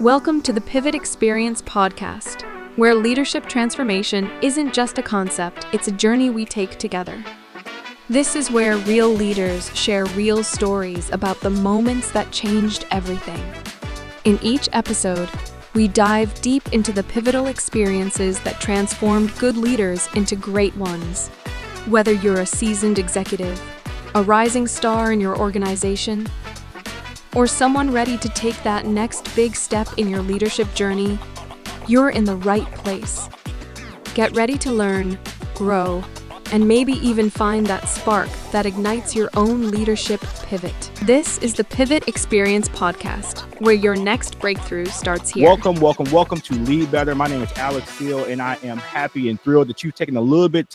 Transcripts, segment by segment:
Welcome to the Pivot Experience podcast, where leadership transformation isn't just a concept, it's a journey we take together. This is where real leaders share real stories about the moments that changed everything. In each episode, we dive deep into the pivotal experiences that transformed good leaders into great ones. Whether you're a seasoned executive, a rising star in your organization, or someone ready to take that next big step in your leadership journey, you're in the right place. Get ready to learn, grow, and maybe even find that spark that ignites your own leadership pivot. This is the Pivot Experience podcast, where your next breakthrough starts here. Welcome to Lead Better. My name is Alex Steele, and I am happy and thrilled that you've taken a little bit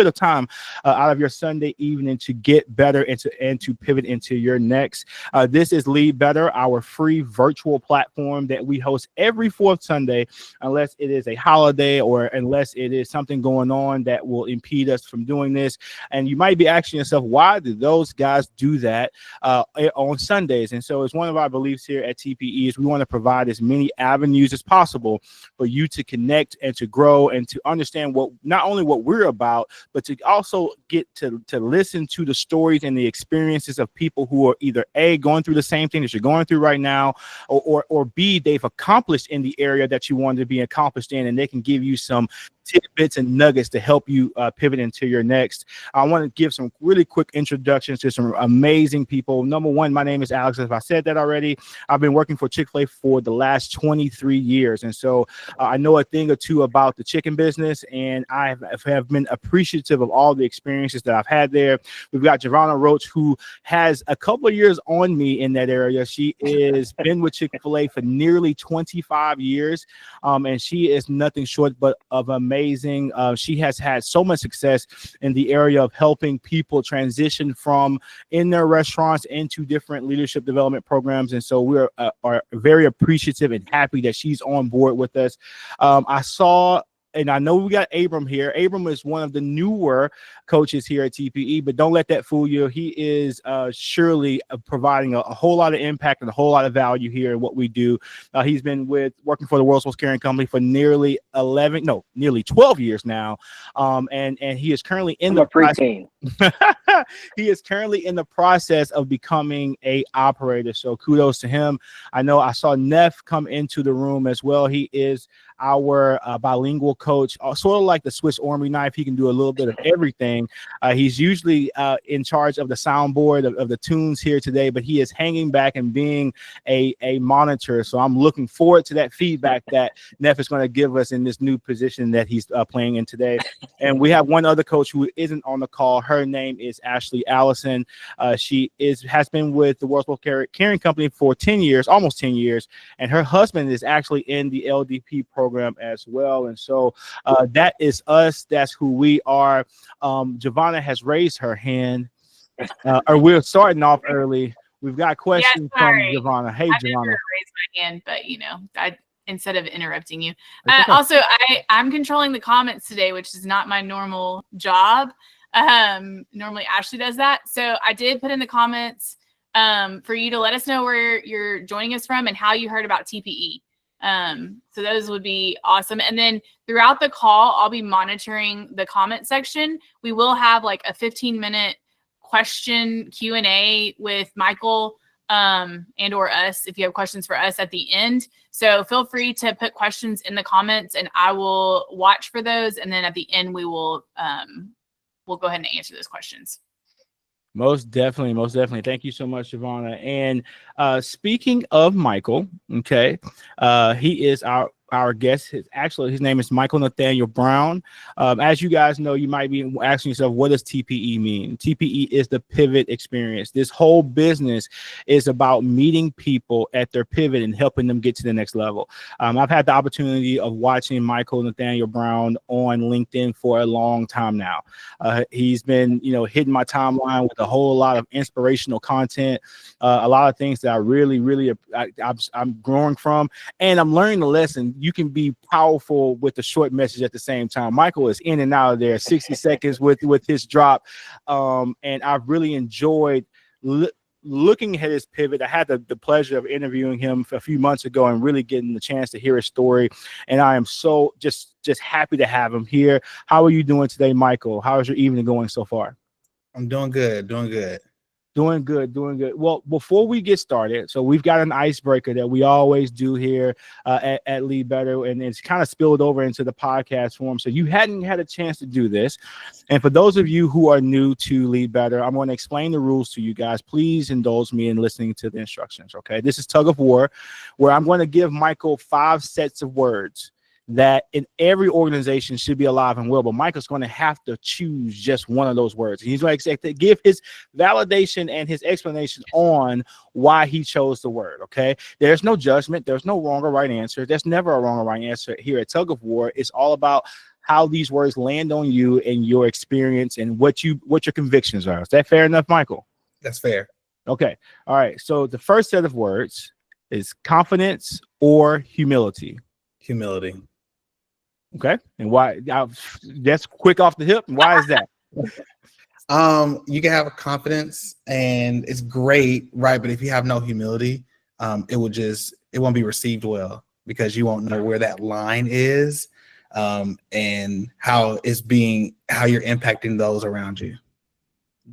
of time out of your Sunday evening to get better and to pivot into your next. This is Lead Better, our free virtual platform that we host every fourth Sunday, unless it is a holiday or unless it is something going on that will impede us from doing this. And you might be asking yourself, why do those guys do that on Sundays? And so it's one of our beliefs here at TPE is we want to provide as many avenues as possible for you to connect and to grow and to understand what not only what we're about, but to also get to listen to the stories and the experiences of people who are either A, going through the same thing that you're going through right now, or B, they've accomplished in the area that you wanted to be accomplished in, and they can give you some tidbits and nuggets to help you pivot into your next. I want to give some really quick introductions to some amazing people. Number one, my name is Alex. If I said that already, I've been working for Chick-fil-A for the last 23 years. And so I know a thing or two about the chicken business, and I have been appreciative of all the experiences that I've had there. We've got Giovanna Roach, who has a couple of years on me in that area. She has been with Chick-fil-A for nearly 25 years, and she is nothing short but of amazing. She has had so much success in the area of helping people transition from in their restaurants into different leadership development programs. And so we are very appreciative and happy that she's on board with us. And I know we got Abram here. Abram is one of the newer coaches here at TPE, but don't let that fool you. He is surely providing a whole lot of impact and a whole lot of value here in what we do. He's been working for the World's Most Caring Company for nearly 12 years now. And he is currently in the process. He is currently in the process of becoming a operator. So kudos to him. I know I saw Neff come into the room as well. He is our bilingual coach, sort of like the Swiss Army knife. He can do a little bit of everything. He's usually in charge of the soundboard of the tunes here today, but he is hanging back and being a monitor. So I'm looking forward to that feedback that Neff is going to give us in this new position that he's playing in today. And we have one other coach who isn't on the call. Her name is Ashley Allison. She has been with the World's Most Caring Company for 10 years, almost 10 years, and her husband is actually in the LDP program as well. And so that is us. That's who we are. Giovanna has raised her hand. Or we're starting off early. We've got questions from Giovanna. Hey, I Giovanna. never raised my hand, but I instead of interrupting you. Okay. Also, I'm controlling the comments today, which is not my normal job. Normally Ashley does that. So I did put in the comments for you to let us know where you're joining us from and how you heard about TPE. So those would be awesome. And then throughout the call, I'll be monitoring the comment section. We will have like a 15-minute question Q&A with Michael and or us if you have questions for us at the end. So feel free to put questions in the comments and I will watch for those. And then at the end, we'll go ahead and answer those questions. Most definitely. Thank you so much, Giovanna. And speaking of Michael, okay, he is our guest. His name is Michael Nathanial Brown. As you guys know, you might be asking yourself, what does TPE mean? TPE is the pivot experience. This whole business is about meeting people at their pivot and helping them get to the next level. I've had the opportunity of watching Michael Nathanial Brown on LinkedIn for a long time now. He's been, hitting my timeline with a whole lot of inspirational content, a lot of things that I really, I'm growing from, and I'm learning the lesson. You can be powerful with the short message at the same time. Michael is in and out of there, 60 seconds with his drop. And I've really enjoyed looking at his pivot, I had the pleasure of interviewing him a few months ago and really getting the chance to hear his story. And I am so just happy to have him here. How are you doing today, Michael? How is your evening going so far? I'm doing good. Doing good. Doing good. Well, before we get started, so we've got an icebreaker that we always do here at Lead Better, and it's kind of spilled over into the podcast form. So you hadn't had a chance to do this. And for those of you who are new to Lead Better, I'm going to explain the rules to you guys. Please indulge me in listening to the instructions, okay? This is Tug-of-war, where I'm going to give Michael 5 sets of words that in every organization should be alive and well, but Michael's going to have to choose just one of those words. He's going to give his validation and his explanation on why he chose the word, okay? There's no judgment. There's no wrong or right answer. There's never a wrong or right answer here at Tug-of-war. It's all about how these words land on you and your experience and what your convictions are. Is that fair enough, Michael? That's fair. Okay. All right. So the first set of words is confidence or humility. Humility. Okay, and why? That's quick off the hip. Why is that? You can have a confidence, and it's great, right? But if you have no humility, it won't be received well because you won't know where that line is, and how you're impacting those around you.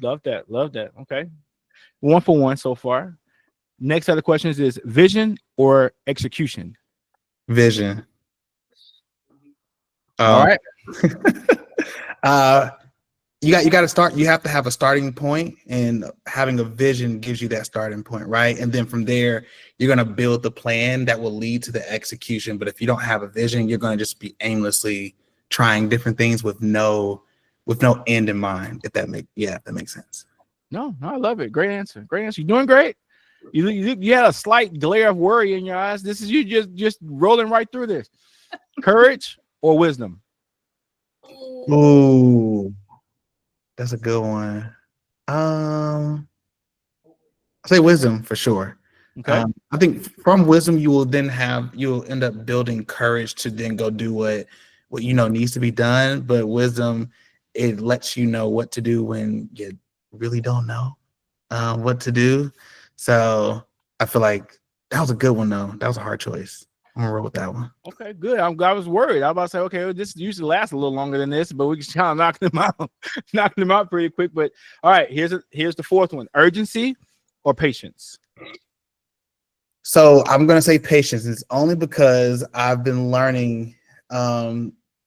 Love that. Okay, 1 for 1 so far. Next set of questions is vision or execution. Vision. All right. You got to start. You have to have a starting point, and having a vision gives you that starting point, right? And then from there, you're going to build the plan that will lead to the execution. But if you don't have a vision, you're going to just be aimlessly trying different things with no end in mind. If that makes sense. No, I love it. Great answer. You're doing great. You had a slight glare of worry in your eyes. This is you just rolling right through this. Courage or wisdom? Ooh, that's a good one. I'll say wisdom for sure. Okay. I think from wisdom you'll end up building courage to then go do what needs to be done. But wisdom, it lets you know what to do when you really don't know what to do. So I feel like that was a good one though. That was a hard choice. I'm gonna roll with that one. Okay, good. I was worried. I was about to say, okay, well, this usually lasts a little longer than this, but we can kind of knocking them out pretty quick. But all right, here's the fourth one: urgency or patience. So I'm gonna say patience. It's only because I've been learning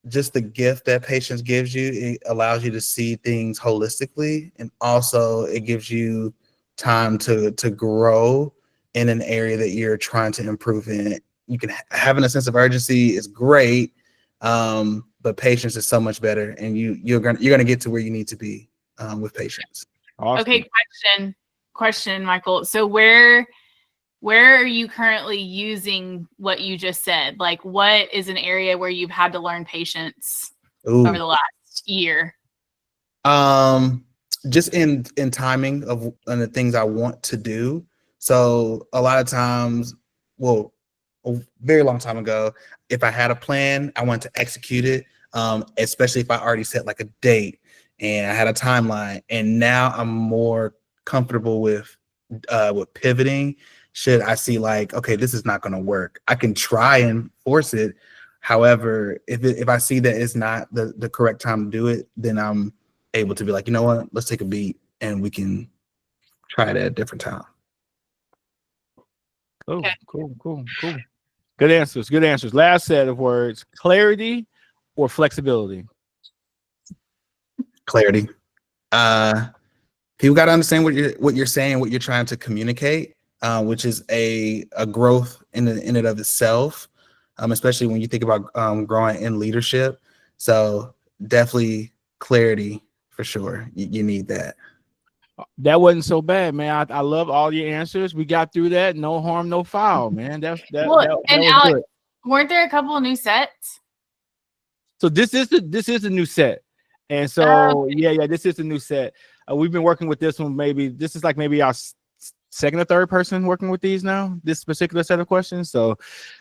just the gift that patience gives you. It allows you to see things holistically, and also it gives you time to grow in an area that you're trying to improve in. You can having a sense of urgency is great, but patience is so much better, and you're gonna get to where you need to be with patience. Awesome. Okay, question, Michael. So where are you currently using what you just said? Like, what is an area where you've had to learn patience over the last year? Just in timing of the things I want to do. So a lot of times, well, a very long time ago, if I had a plan, I wanted to execute it, especially if I already set like a date and I had a timeline. And now I'm more comfortable with pivoting. Should I see like, okay, this is not going to work, I can try and force it. However, if I see that it's not the correct time to do it, then I'm able to be like, you know what, let's take a beat and we can try it at a different time. Cool, okay. Cool. Good answers. Last set of words: clarity or flexibility. Clarity. People got to understand what you're saying, what you're trying to communicate, which is a growth in and of itself, especially when you think about growing in leadership. So definitely clarity for sure. You need that. That wasn't so bad, man. I love all your answers. We got through that. No harm, no foul, man. That was Alex, good. Weren't there a couple of new sets? So this is the new set, and so yeah, this is the new set. We've been working with this one. This is maybe our second or third person working with these now. This particular set of questions. So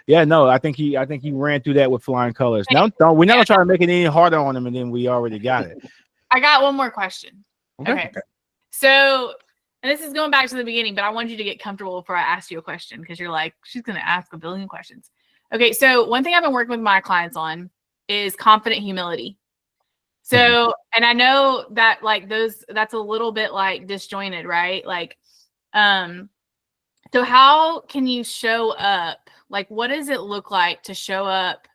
yeah, no, I think he ran through that with flying colors. Now we're not gonna try to make it any harder on him, and then we already got it. I got one more question. Okay. So and this is going back to the beginning, but I want you to get comfortable before I ask you a question, because you're like, she's going to ask a billion questions. Okay, so one thing I've been working with my clients on is confident humility. So, and I know that like that's a little bit like disjointed, right? Like, so how can you show up? Like, what does it look like to show up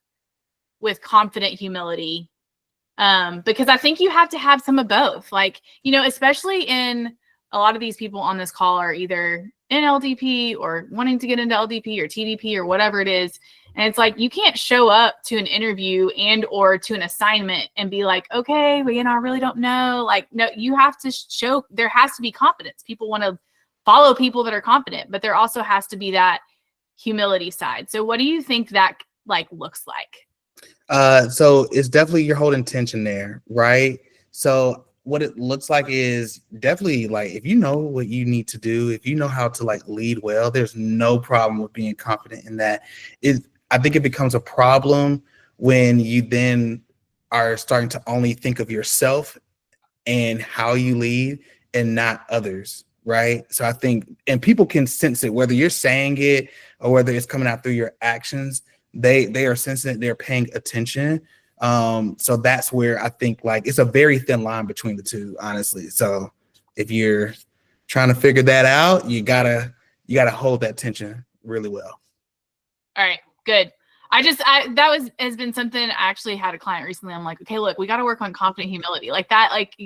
with confident humility? Because I think you have to have some of both. Like, you know, especially in a lot of these people on this call are either in LDP or wanting to get into LDP or TDP or whatever it is. And it's like, you can't show up to an interview and or to an assignment and be like, okay, well, you know, I really don't know. Like, no, you have to show, there has to be confidence. People want to follow people that are confident, but there also has to be that humility side. So what do you think that like looks like? So it's definitely your whole intention there, right? So what it looks like is definitely like, if you know what you need to do, if you know how to like lead well, there's no problem with being confident in that. I think it becomes a problem when you then are starting to only think of yourself and how you lead and not others, right? So I think, and people can sense it, whether you're saying it or whether it's coming out through your actions, they are sensing it, they're paying attention. So that's where I think like it's a very thin line between the two, honestly. So if you're trying to figure that out, you gotta hold that tension really well. All right, good. That has been something. I actually had a client recently. I'm like, okay, look, we got to work on confident humility. Like that, like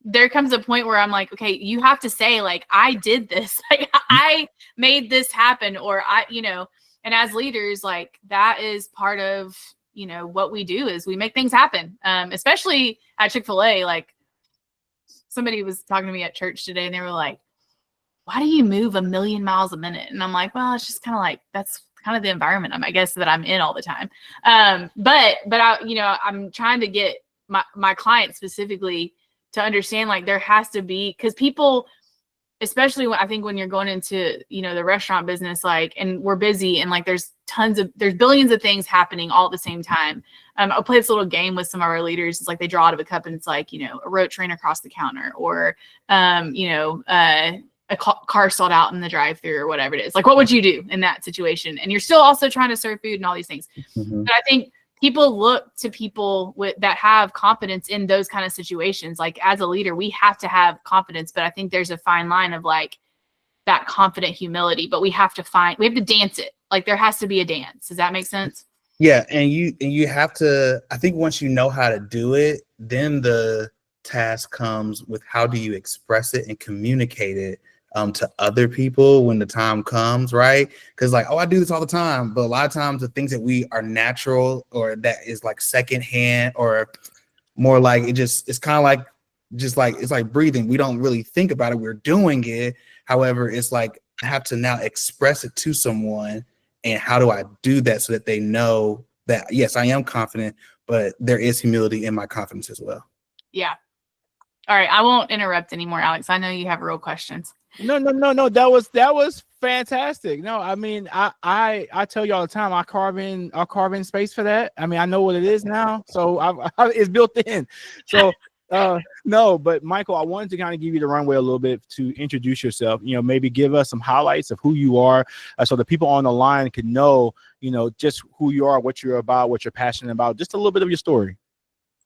there comes a point where I'm like, okay, you have to say like, I did this, like I made this happen, or I, you know, and as leaders, like that is part of, you know, what we do is we make things happen. Especially at Chick-fil-A, like somebody was talking to me at church today and they were like, why do you move 1,000,000 miles a minute? And I'm like, well, it's just kind of like, that's kind of the environment I guess that I'm in all the time. But I, you know, I'm trying to get my clients specifically to understand like there has to be, because people, especially when I think when you're going into, you know, the restaurant business, like, and we're busy and like there's billions of things happening all at the same time. I'll play this little game with some of our leaders. It's like they draw out of a cup and it's like, you know, a rote train across the counter, or, you know, a car sold out in the drive-thru or whatever it is. Like, what would you do in that situation? And you're still also trying to serve food and all these things. Mm-hmm. But I think people look to people that have confidence in those kind of situations. Like as a leader, we have to have confidence, but I think there's a fine line of like that confident humility, but we have to dance it. Like there has to be a dance. Does that make sense? Yeah. And you have to, I think once you know how to do it, then the task comes with how do you express it and communicate it to other people when the time comes, right? Because like, oh, I do this all the time, but a lot of times the things that we are natural or that is like secondhand or more like it's kind of like it's like breathing. We don't really think about it. We're doing it. However, it's like I have to now express it to someone, and how do I do that so that they know that yes, I am confident, but there is humility in my confidence as well. Yeah. All right. I won't interrupt anymore, Alex. I know you have real questions. No. That was fantastic. No, I mean, I tell you all the time, I'll carve in space for that. I mean, I know what it is now, so it's built in. So no, but Michael, I wanted to kind of give you the runway a little bit to introduce yourself. You know, maybe give us some highlights of who you are, so the people on the line can know, you know, just who you are, what you're about, what you're passionate about, just a little bit of your story.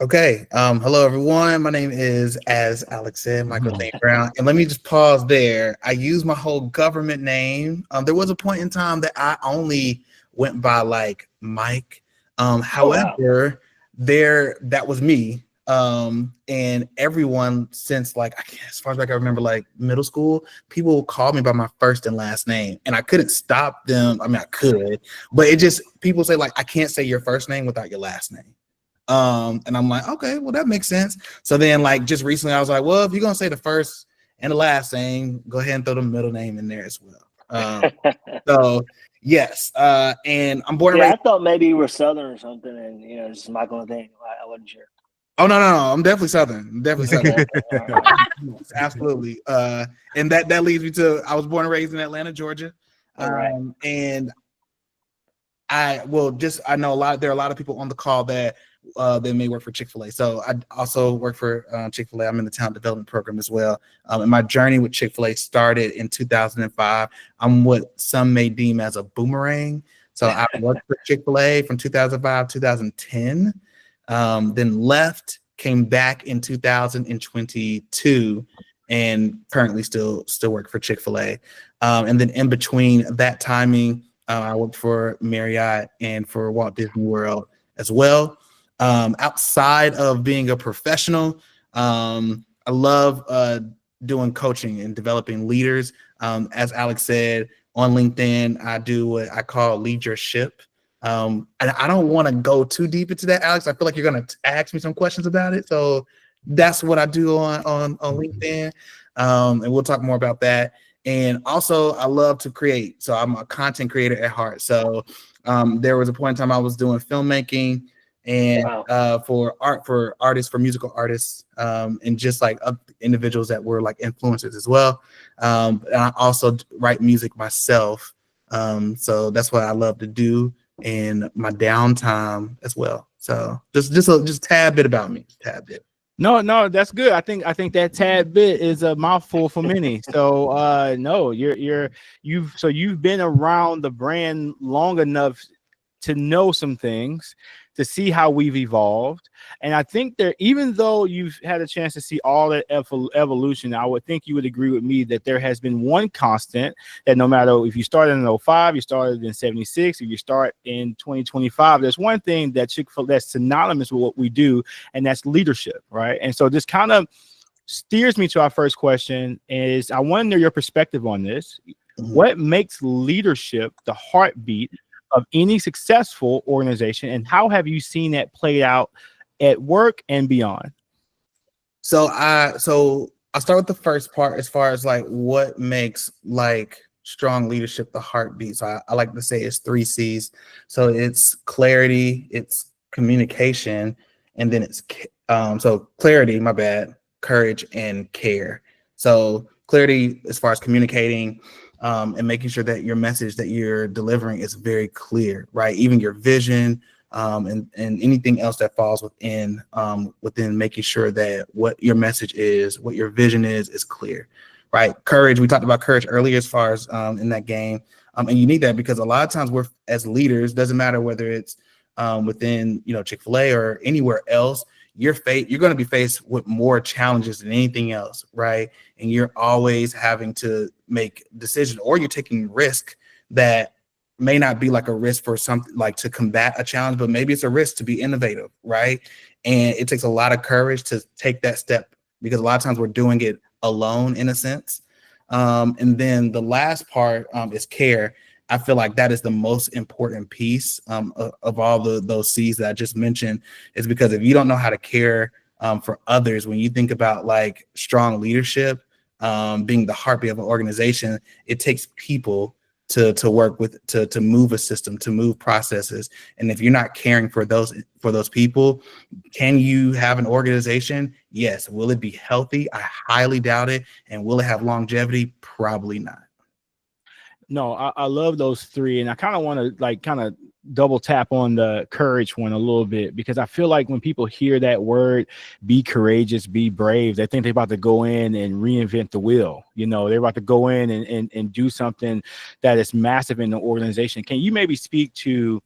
Okay. Hello, everyone. My name is, as Alex said, Michael Nathanial Brown. And let me just pause there. I use my whole government name. There was a point in time that I only went by like Mike. However, that was me. And everyone since like, as far as I can remember, like middle school, people called me by my first and last name, and I couldn't stop them. I mean, I could, but people say like, I can't say your first name without your last name. And I'm like, okay, well, that makes sense. So then like just recently I was like, well, if you're going to say the first and the last name, go ahead and throw the middle name in there as well. So yes. And I'm born and raised. I thought maybe you were Southern or something, and you know, this is Michael Nathaniel. I wasn't sure. Oh no, I'm definitely Southern. Absolutely. And that leads me to, I was born and raised in Atlanta, Georgia. Right. And I know there are a lot of people on the call that they may work for Chick-fil-A. So I also work for Chick-fil-A. I'm in the talent development program as well. And my journey with Chick-fil-A started in 2005. I'm what some may deem as a boomerang. So I worked for Chick-fil-A from 2005, 2010, then left, came back in 2022, and currently still work for Chick-fil-A. And then in between that timing, I worked for Marriott and for Walt Disney World as well. Outside of being a professional, I love doing coaching and developing leaders. As Alex said, on LinkedIn, I do what I call lead your ship. And I don't want to go too deep into that, Alex. I feel like you're going to ask me some questions about it. So that's what I do on LinkedIn. And we'll talk more about that. And also, I love to create. So I'm a content creator at heart. So there was a point in time I was doing filmmaking and for musical artists, and just like individuals that were like influencers as well. And I also write music myself. So that's what I love to do in my downtime as well. So just a tad bit about me, tad bit. No, that's good. I think that tad bit is a mouthful for many. So no, you've been around the brand long enough to know some things, to see how we've evolved. And I think that even though you've had a chance to see all that evolution, I would think you would agree with me that there has been one constant, that no matter if you started in 05, you started in 76, if you start in 2025, there's one thing that Chick-fil-A that's synonymous with what we do, and that's leadership, right? And so this kind of steers me to our first question is, I want to know your perspective on this. Mm-hmm. What makes leadership the heartbeat of any successful organization, and how have you seen that played out at work and beyond? So I start with the first part as far as like what makes like strong leadership the heartbeat. So I like to say it's 3 C's. So it's clarity, it's communication, and then it's so clarity, courage, and care. So clarity as far as communicating, and making sure that your message that you're delivering is very clear, right? Even your vision, and anything else that falls within making sure that what your message is, what your vision is clear, right? Courage, we talked about courage earlier as far as in that game. And you need that because a lot of times we're, as leaders, doesn't matter whether it's within Chick-fil-A or anywhere else, you're going to be faced with more challenges than anything else, right? And you're always having to make decisions, or you're taking risk that may not be like a risk for something like to combat a challenge, but maybe it's a risk to be innovative, right? And it takes a lot of courage to take that step, because a lot of times we're doing it alone in a sense. And then the last part is care. I feel like that is the most important piece of all those C's that I just mentioned, is because if you don't know how to care for others, when you think about like strong leadership being the heartbeat of an organization, it takes people to work with, to move a system, to move processes. And if you're not caring for those people, can you have an organization? Yes. Will it be healthy? I highly doubt it. And will it have longevity? Probably not. No, I love those 3, and I kind of want to kind of double tap on the courage one a little bit, because I feel like when people hear that word, be courageous, be brave, they think they're about to go in and reinvent the wheel. They're about to go in and do something that is massive in the organization. Can you maybe speak to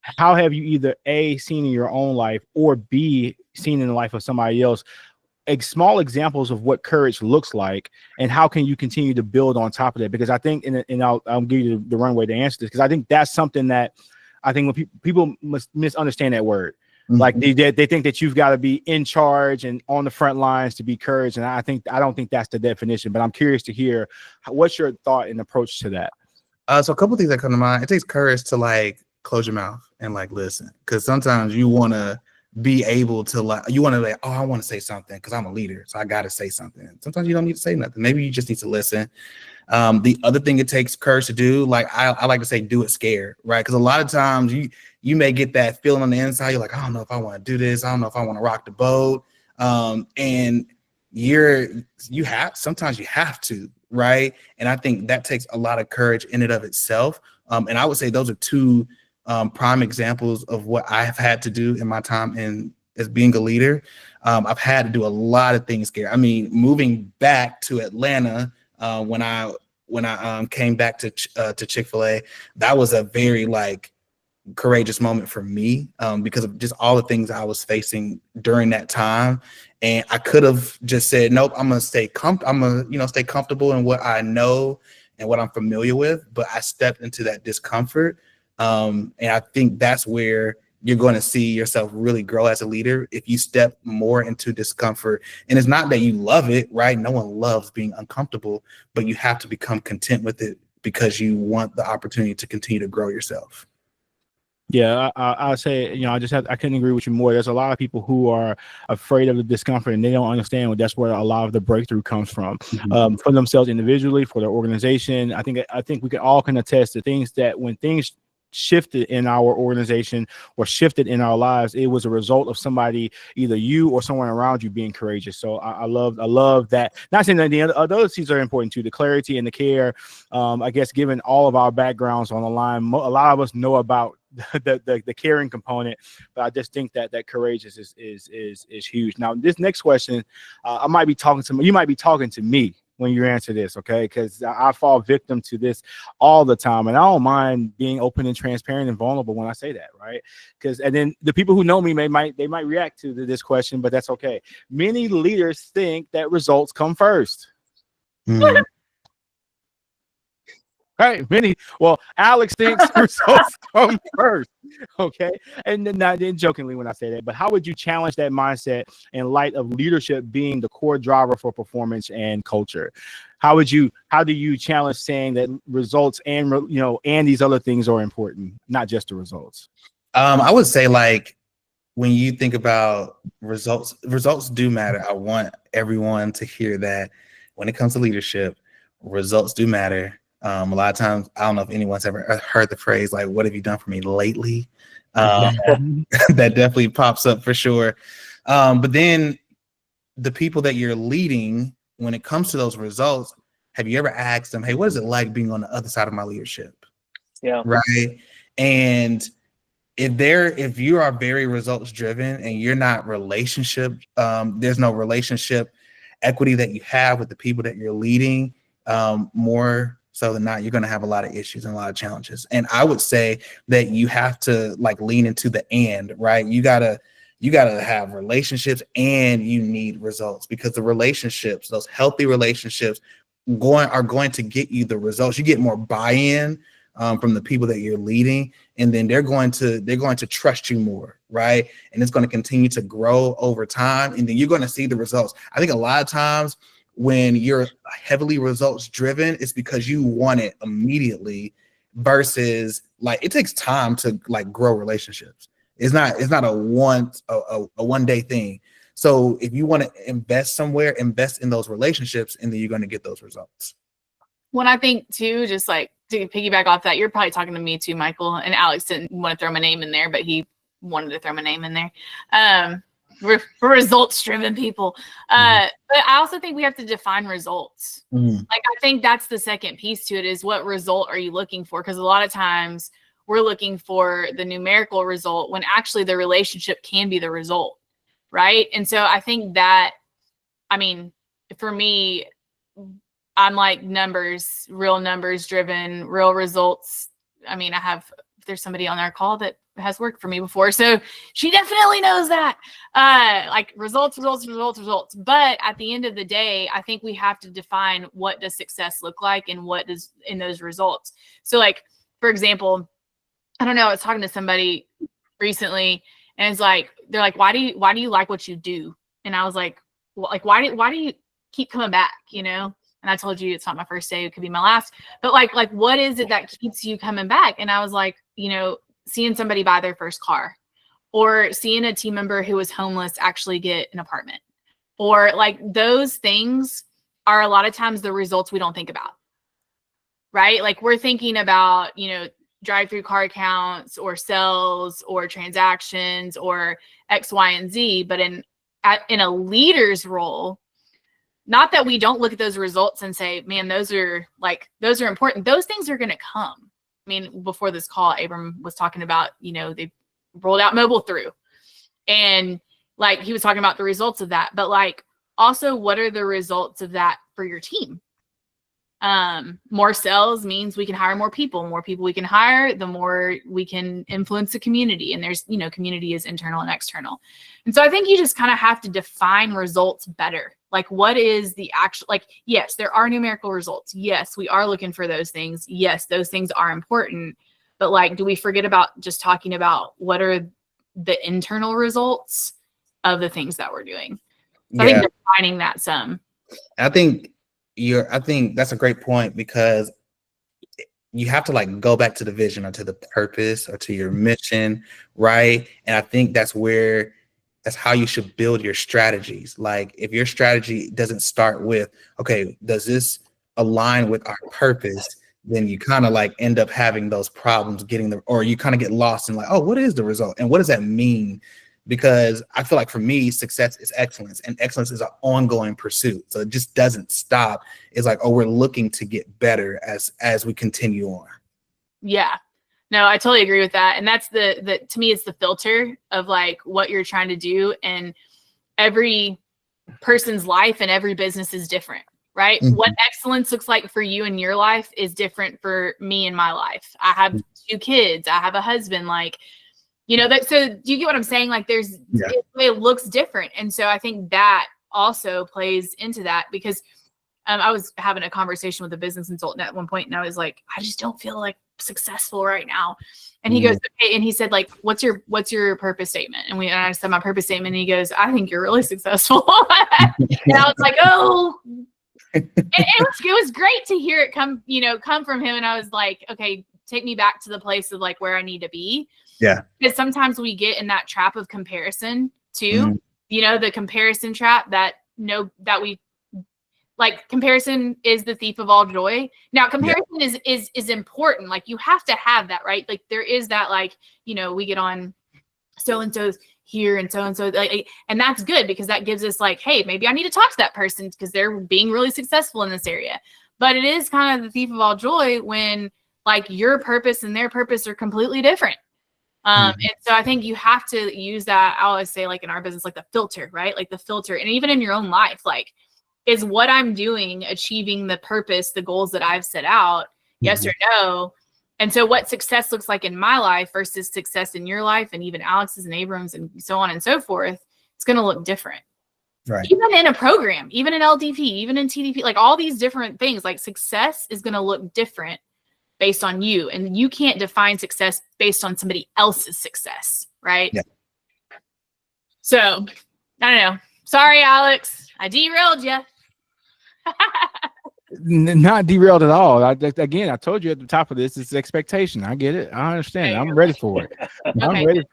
how have you either A, seen in your own life, or B, seen in the life of somebody else, small examples of what courage looks like, and how can you continue to build on top of that? Because I think, and I'll give you the runway to answer this, because I think that's something that I think when people must misunderstand that word. Mm-hmm. Like they think that you've got to be in charge and on the front lines to be courage, and I don't think that's the definition. But I'm curious to hear what's your thought and approach to that. So a couple of things that come to mind. It takes courage to like close your mouth and like listen, because sometimes you want to be able to I want to say something because I'm a leader, so I got to say something. Sometimes you don't need to say nothing. Maybe you just need to listen. The other thing it takes courage to do, like I like to say, do it scared, right? Because a lot of times you may get that feeling on the inside. You're like, I don't know if I want to do this. I don't know if I want to rock the boat. And sometimes you have to, right? And I think that takes a lot of courage in and of itself. And I would say those are 2 prime examples of what I've had to do in my time as being a leader. I've had to do a lot of things, Gary. I mean, moving back to Atlanta when I came back to Chick-fil-A, that was a very courageous moment for me because of just all the things I was facing during that time. And I could have just said, nope, I'm gonna stay stay comfortable in what I know and what I'm familiar with. But I stepped into that discomfort. And I think that's where you're going to see yourself really grow as a leader if you step more into discomfort. And it's not that you love it, right? No one loves being uncomfortable, but you have to become content with it because you want the opportunity to continue to grow yourself. Yeah, I say, I couldn't agree with you more. There's a lot of people who are afraid of the discomfort and they don't understand that's where a lot of the breakthrough comes from, for themselves individually, for their organization. I think we can all can attest to things that when things shifted in our organization or shifted in our lives, it was a result of somebody, either you or someone around you, being courageous. So I love that. Not saying that the other things are important too, the clarity and the care. I guess given all of our backgrounds on the line, a lot of us know about the caring component, but I just think that courageous is huge. Now, this next question, you might be talking to me when you answer this, okay? Because I fall victim to this all the time, and I don't mind being open and transparent and vulnerable when I say that, right? And then the people who know me might react to this question, but that's okay. Many leaders think that results come first. Mm. Right, Alex thinks results come first, okay? And not jokingly when I say that, but how would you challenge that mindset in light of leadership being the core driver for performance and culture? How do you challenge saying that results and these other things are important, not just the results? I would say, when you think about results do matter. I want everyone to hear that when it comes to leadership, results do matter. A lot of times, I don't know if anyone's ever heard the phrase, what have you done for me lately? That definitely pops up for sure. But then the people that you're leading, when it comes to those results, have you ever asked them, hey, what is it like being on the other side of my leadership? Yeah. Right. And if you are very results driven and you're not there's no relationship equity that you have with the people that you're leading, more so than not, you're going to have a lot of issues and a lot of challenges. And I would say that you have to lean into the right? You gotta have relationships and you need results, because the relationships, those healthy relationships are going to get you the results. You get more buy-in from the people that you're leading, and then they're going to trust you more, right? And it's going to continue to grow over time, and then you're going to see the results. I think a lot of times when you're heavily results driven, it's because you want it immediately, versus it takes time to grow relationships. It's not a one day thing. So if you want to invest somewhere, invest in those relationships, and then you're going to get those results. When I think too, just to piggyback off that, you're probably talking to me too, Michael, and Alex didn't want to throw my name in there, but he wanted to throw my name in there. We're results driven people. But I also think we have to define results. I think that's the second piece to it, is what result are you looking for? Because a lot of times we're looking for the numerical result when actually the relationship can be the result, right? And so I think that, for me, I'm numbers, real numbers driven, real results. There's somebody on our call that has worked for me before, so she definitely knows that. Results. But at the end of the day, I think we have to define what does success look like and what does in those results. So for example, I don't know, I was talking to somebody recently, and it's they're like, why do you like what you do? And I was like, well, why do you keep coming back, And I told you it's not my first day, it could be my last. But what is it that keeps you coming back? And I was like, seeing somebody buy their first car, or seeing a team member who was homeless actually get an apartment, or those things are a lot of times the results we don't think about, right? We're thinking about, drive-through car counts or sales or transactions or X, Y, and Z. But in a leader's role, not that we don't look at those results and say, man, those are important. Those things are going to come. mean, before this call, Abram was talking about, they rolled out mobile through, and like he was talking about the results of that, but like also what are the results of that for your team? More sales means we can hire more people we can hire, the more we can influence the community. And there's, community is internal and external. And so I think you just kind of have to define results better. Like, what is the actual, like, yes, there are numerical results. Yes, we are looking for those things. Yes, those things are important. But like, do we forget about just talking about what are the internal results of the things that we're doing? So I think defining that some. I think that's a great point, because you have to like go back to the vision or to the purpose or to your mission, right? And I think that's how you should build your strategies. Like, if your strategy doesn't start with, okay, does this align with our purpose? Then you kind of like end up having those problems or you kind of get lost in like, oh, what is the result? And what does that mean? Because I feel like for me, success is excellence, and excellence is an ongoing pursuit. So it just doesn't stop. It's like, oh, we're looking to get better as we continue on. Yeah, no, I totally agree with that. And that's the to me, it's the filter of like what you're trying to do. And every person's life and every business is different, right? Mm-hmm. What excellence looks like for you in your life is different for me in my life. I have 2 kids. I have a husband, like, so do you get what I'm saying? Like, it looks different. And so I think that also plays into that, because I was having a conversation with a business consultant at one point, and I was like, I just don't feel like successful right now. And he goes, okay. And he said, like, what's your purpose statement? And I said my purpose statement, and he goes, I think you're really successful. And I was like, oh, and it was great to hear it come from him. And I was like, okay, take me back to the place of like where I need to be. Yeah. Because sometimes we get in that trap of comparison too. The comparison trap that we like. Comparison is the thief of all joy. Now, comparison is important. Like, you have to have that, right? Like, there is that, like, we get on so-and-so's here and so-and-so, like, and that's good, because that gives us like, hey, maybe I need to talk to that person because they're being really successful in this area. But it is kind of the thief of all joy when like your purpose and their purpose are completely different. And so I think you have to use that. I always say, like, in our business, like the filter, right? Like the filter, and even in your own life, like, is what I'm doing achieving the purpose, the goals that I've set out? Yes or no? And so what success looks like in my life versus success in your life, and even Alex's and Abram's and so on and so forth, it's going to look different. Right. Even in a program, even in LDP, even in TDP, like all these different things, like success is going to look different based on you. And you can't define success based on somebody else's success, right? Yeah. So, I don't know. Sorry, Alex. I derailed you. Not derailed at all. Again, I told you at the top of this, it's expectation. I get it. I understand. Okay. I'm ready for it. I'm ready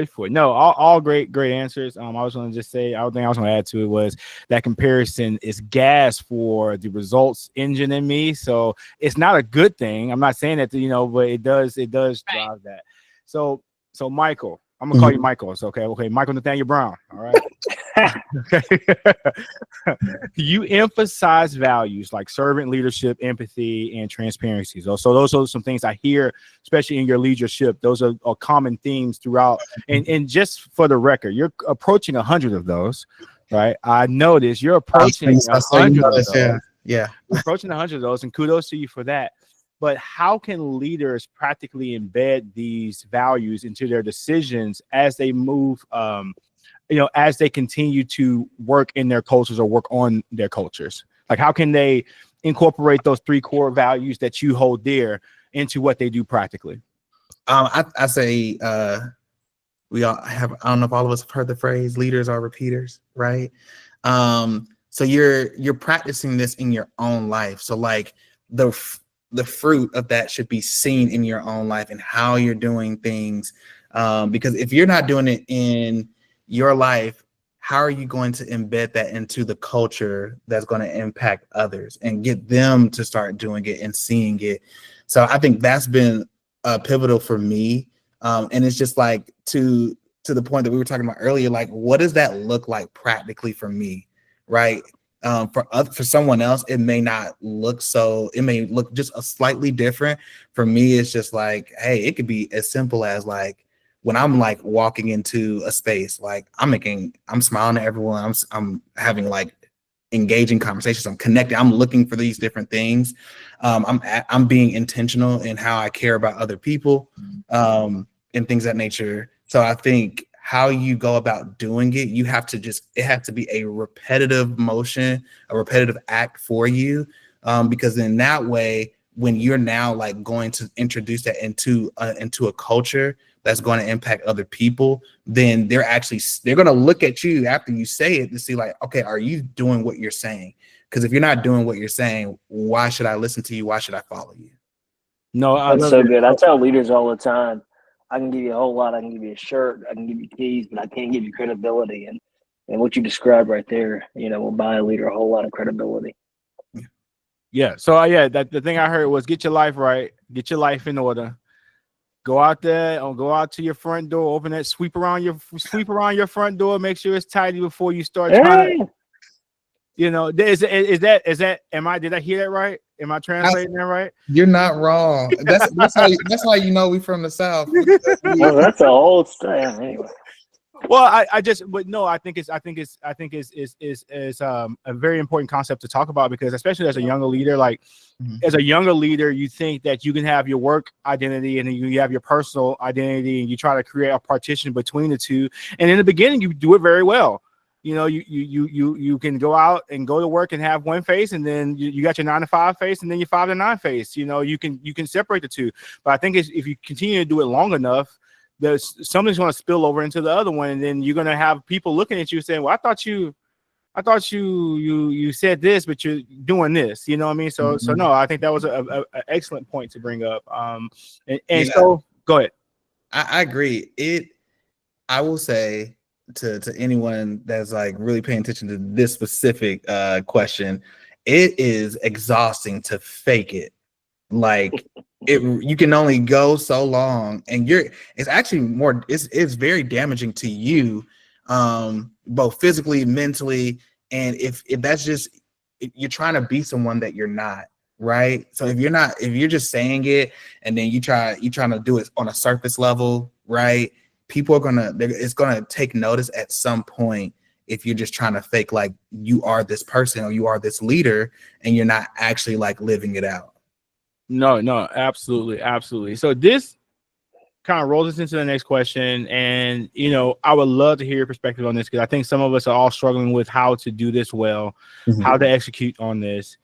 for it. No, all great answers. I was going to just say, I was going to add to it was that comparison is gas for the results engine in me. So it's not a good thing. I'm not saying that, but it does drive that. So Michael, I'm gonna call you Michael. It's okay. Okay, Michael Nathanial Brown. All right. You emphasize values like servant leadership, empathy, and transparency. So those are some things I hear, especially in your leadership. Those are common themes throughout. And just for the record, you're approaching 100 of those, right? I noticed you're approaching 100 of those. Yeah. You're approaching 100 of those, and kudos to you for that. But how can leaders practically embed these values into their decisions as they move, as they continue to work in their cultures or work on their cultures? Like, how can they incorporate those 3 core values that you hold dear into what they do practically? I say we all have, I don't know if all of us have heard the phrase, leaders are repeaters, right? So you're practicing this in your own life. So like the fruit of that should be seen in your own life and how you're doing things. Because if you're not doing it in your life, how are you going to embed that into the culture that's going to impact others and get them to start doing it and seeing it? So I think that's been pivotal for me. And it's just like to the point that we were talking about earlier, like, what does that look like practically for me? Right. For someone else, it may not look so. It may look just a slightly different. For me, it's just like, hey, it could be as simple as like when I'm like walking into a space, like I'm smiling at everyone. I'm having like engaging conversations. I'm connecting. I'm looking for these different things. I'm being intentional in how I care about other people, and things of that nature. So I think how you go about doing it, it has to be a repetitive motion, a repetitive act for you. Because in that way, when you're now like going to introduce that into a culture that's going to impact other people, then they're going to look at you after you say it to see like, okay, are you doing what you're saying? Because if you're not doing what you're saying, why should I listen to you? Why should I follow you? No, I That's love so it. good. I tell leaders all the time, I can give you a whole lot. I can give you a shirt. I can give you keys, but I can't give you credibility. And what you described right there, will buy a leader a whole lot of credibility. Yeah. So that the thing I heard was get your life right, get your life in order. Go out there or go out to your front door, open that, sweep around your front door, make sure it's tidy before you start trying to, is that did I hear that right? Am I translating that right? You're not wrong. That's how you know we from the South. Well, that's a whole stand anyway. Well, I think it's a very important concept to talk about, because especially as a younger leader, like as a younger leader, you think that you can have your work identity and then you have your personal identity, and you try to create a partition between the two. And in the beginning, you do it very well. You can go out and go to work and have one face, and then you got your 9 to 5 face, and then your 5 to 9 face. You can separate the two. But I think if you continue to do it long enough, something's going to spill over into the other one, and then you're going to have people looking at you saying, "Well, I thought you said this, but you're doing this." You know what I mean? So no, I think that was an excellent point to bring up. So go ahead. I agree. I will say to anyone that's like really paying attention to this specific question, it is exhausting to fake it. Like you can only go so long, and it's very damaging to you, both physically, mentally. And if that's just, you're trying to be someone that you're not, right? So if you're just saying it and then you're trying to do it on a surface level, right? People it's gonna take notice at some point if you're just trying to fake like you are this person or you are this leader and you're not actually like living it out. No, absolutely. So this kind of rolls us into the next question, and I would love to hear your perspective on this, because I think some of us are all struggling with how to do this well, how to execute on this.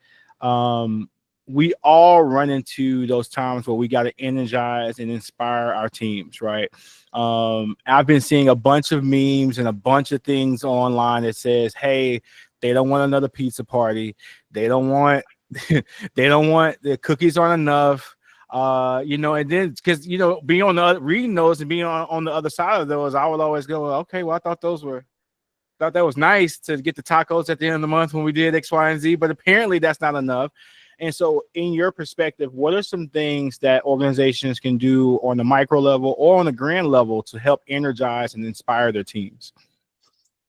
We all run into those times where we got to energize and inspire our teams, right? I've been seeing a bunch of memes and a bunch of things online that says, hey, they don't want another pizza party. They don't want the cookies aren't enough. And then because being on the reading those and being on the other side of those, I would always go, okay, well, I thought that was nice to get the tacos at the end of the month when we did X, Y, and Z, but apparently that's not enough. And so in your perspective, what are some things that organizations can do on the micro level or on the grand level to help energize and inspire their teams?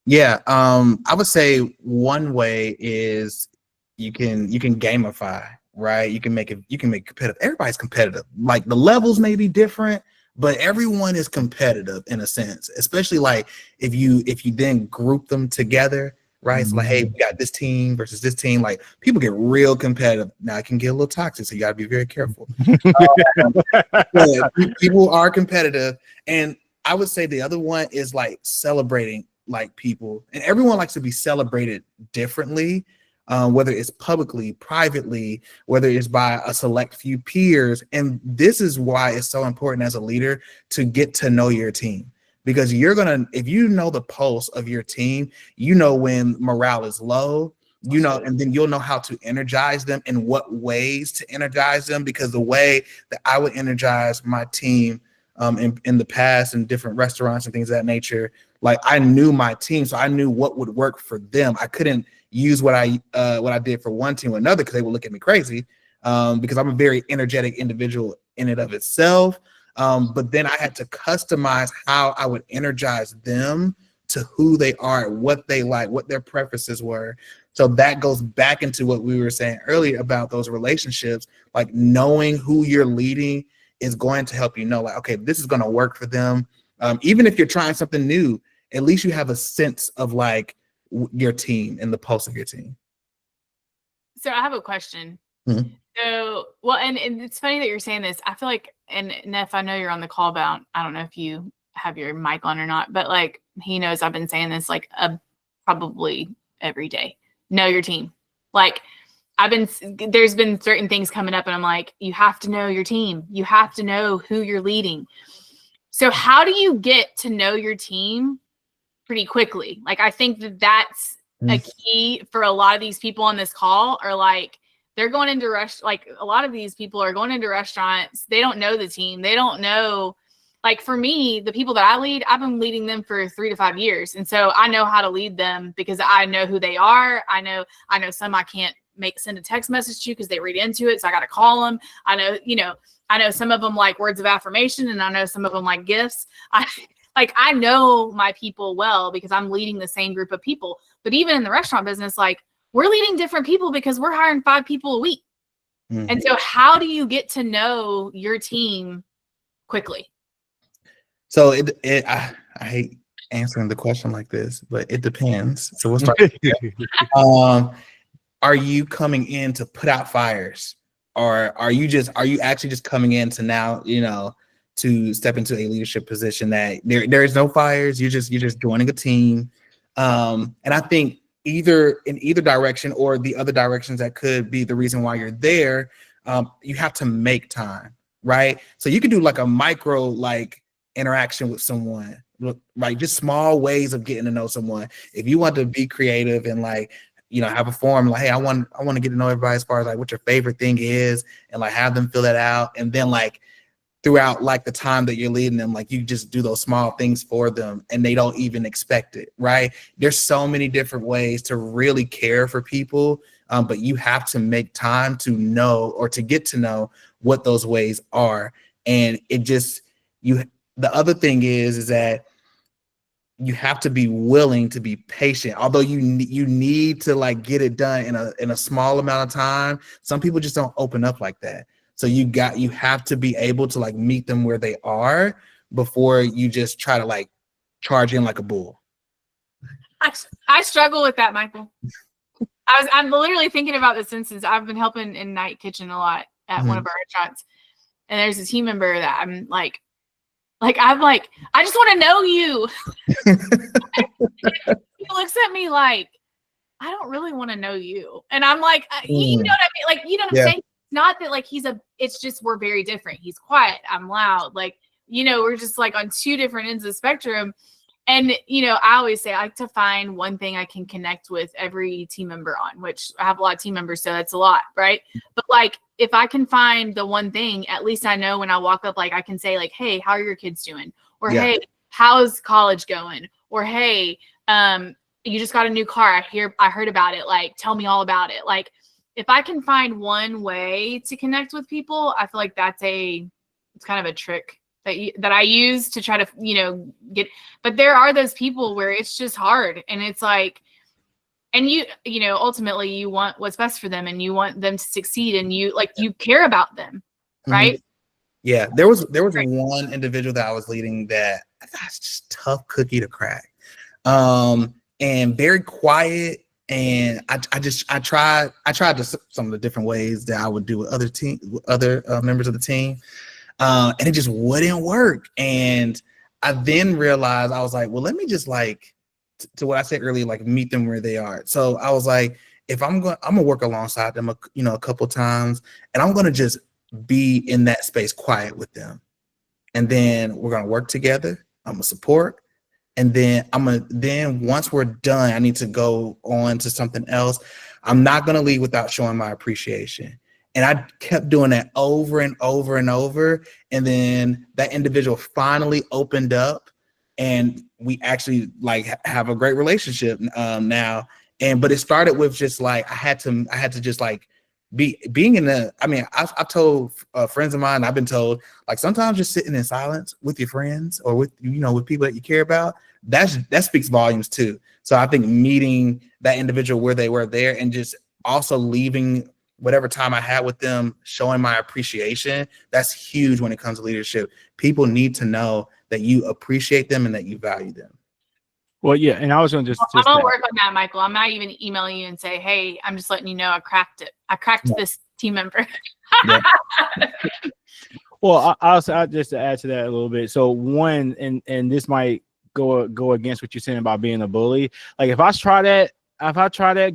Yeah, I would say one way is you can gamify, right? You can make it competitive. Everybody's competitive. Like the levels may be different, but everyone is competitive in a sense, especially like if you then group them together, right? It's like, hey, we got this team versus this team. Like people get real competitive. Now it can get a little toxic, so you got to be very careful. People are competitive. And I would say the other one is like celebrating like people, and everyone likes to be celebrated differently. Whether it's publicly, privately, whether it's by a select few peers. And this is why it's so important as a leader to get to know your team, because if you know the pulse of your team, when morale is low, and then you'll know how to energize them and what ways to energize them. Because the way that I would energize my team in the past in different restaurants and things of that nature, like I knew my team, so I knew what would work for them. I couldn't use what I did for one team or another, because they would look at me crazy, because I'm a very energetic individual in and of itself. But then I had to customize how I would energize them to who they are, what they like, what their preferences were. So that goes back into what we were saying earlier about those relationships. Like knowing who you're leading is going to help you know, like, okay, this is going to work for them. Even if you're trying something new, at least you have a sense of like your team and the pulse of your team. So I have a question. Mm-hmm. So, well, and it's funny that you're saying this. I feel like, and Neff, I know you're on the call about, I don't know if you have your mic on or not, but like he knows I've been saying this like probably every day. Know your team. Like there's been certain things coming up and I'm like, you have to know your team. You have to know who you're leading. So how do you get to know your team pretty quickly? Like, I think that's a key for a lot of these people on this call are like, they're going into like a lot of these people are going into restaurants. They don't know the team. They don't know, like for me, the people that I lead, I've been leading them for 3 to 5 years. And so I know how to lead them because I know who they are. I know some I can't send a text message to because they read into it. So I got to call them. I know some of them like words of affirmation and I know some of them like gifts. I know my people well because I'm leading the same group of people. But even in the restaurant business, like we're leading different people because we're hiring 5 people a week. Mm-hmm. And so how do you get to know your team quickly? So I hate answering the question like this, but it depends. So we'll start here. Are you coming in to put out fires? Or are you actually just coming in to now, to step into a leadership position that there is no fires, you're just joining a team. And I think either in either direction or the other directions that could be the reason why you're there, you have to make time, right? So you can do like a micro like interaction with someone, like just small ways of getting to know someone. If you want to be creative and like, have a forum like, hey, I want to get to know everybody as far as like what your favorite thing is and like have them fill that out. And then like throughout like the time that you're leading them, like you just do those small things for them and they don't even expect it, right? There's so many different ways to really care for people, but you have to make time to know or to get to know what those ways are. And the other thing is that you have to be willing to be patient. Although you need to like get it done in a small amount of time, some people just don't open up like that. So you have to be able to like meet them where they are before you just try to like charge in like a bull. I struggle with that, Michael. I'm literally thinking about this since I've been helping in Night Kitchen a lot at one of our restaurants, and there's a team member that I'm like I just want to know you. He looks at me like, I don't really want to know you, and I'm like, you know what I mean? Like, you know what I'm saying? It's not that like it's just we're very different. He's quiet, I'm loud. Like, we're just like on 2 different ends of the spectrum. And, I always say I like to find one thing I can connect with every team member on, which I have a lot of team members, so that's a lot, right? But like, if I can find the one thing, at least I know when I walk up, like I can say like, hey, how are your kids doing? Or, hey, how's college going? Or, hey, you just got a new car. I heard about it. Like, tell me all about it. Like, if I can find one way to connect with people, I feel like it's kind of a trick that I use to try to, get, but there are those people where it's just hard and it's like, and ultimately you want what's best for them and you want them to succeed and you care about them. Right. Mm-hmm. Yeah. There was one individual that I was leading that that's just tough cookie to crack. And very quiet. And I tried some of the different ways that I would do with other members of the team. And it just wouldn't work. And I then realized, I was like, well, let me just like, to what I said earlier, like meet them where they are. So I was like, if I'm gonna work alongside them, a couple times, and I'm gonna just be in that space quiet with them. And then we're gonna work together. I'm gonna support. And then once we're done, I need to go on to something else. I'm not gonna leave without showing my appreciation. And I kept doing that over and over and over. And then that individual finally opened up and we actually like have a great relationship now. But it started with just like, I had to just like being in the, I mean, I've told friends of mine, I've been told, like, sometimes just sitting in silence with your friends or with, you know, with people that you care about, that speaks volumes too. So I think meeting that individual where they were there and just also leaving whatever time I had with them, showing my appreciation, that's huge when it comes to leadership. People need to know that you appreciate them and that you value them. Well, yeah, and I was going to I'm gonna work on that, Michael. I'm not even emailing you and say, "Hey, I'm just letting you know I cracked it. I cracked this team member." Yeah. Well, I'll just to add to that a little bit. So one, and this might go against what you're saying about being a bully. Like if I try that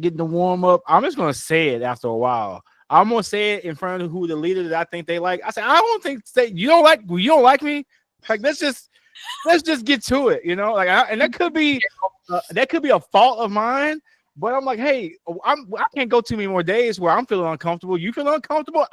getting the warm up, I'm just gonna say it after a while. I'm gonna say it in front of who the leader that I think they like. I say, I don't think you don't like me. Like let's just get to it, you know. Like, and that could be a fault of mine. But I'm like, hey, I can't go too many more days where I'm feeling uncomfortable. You feel uncomfortable?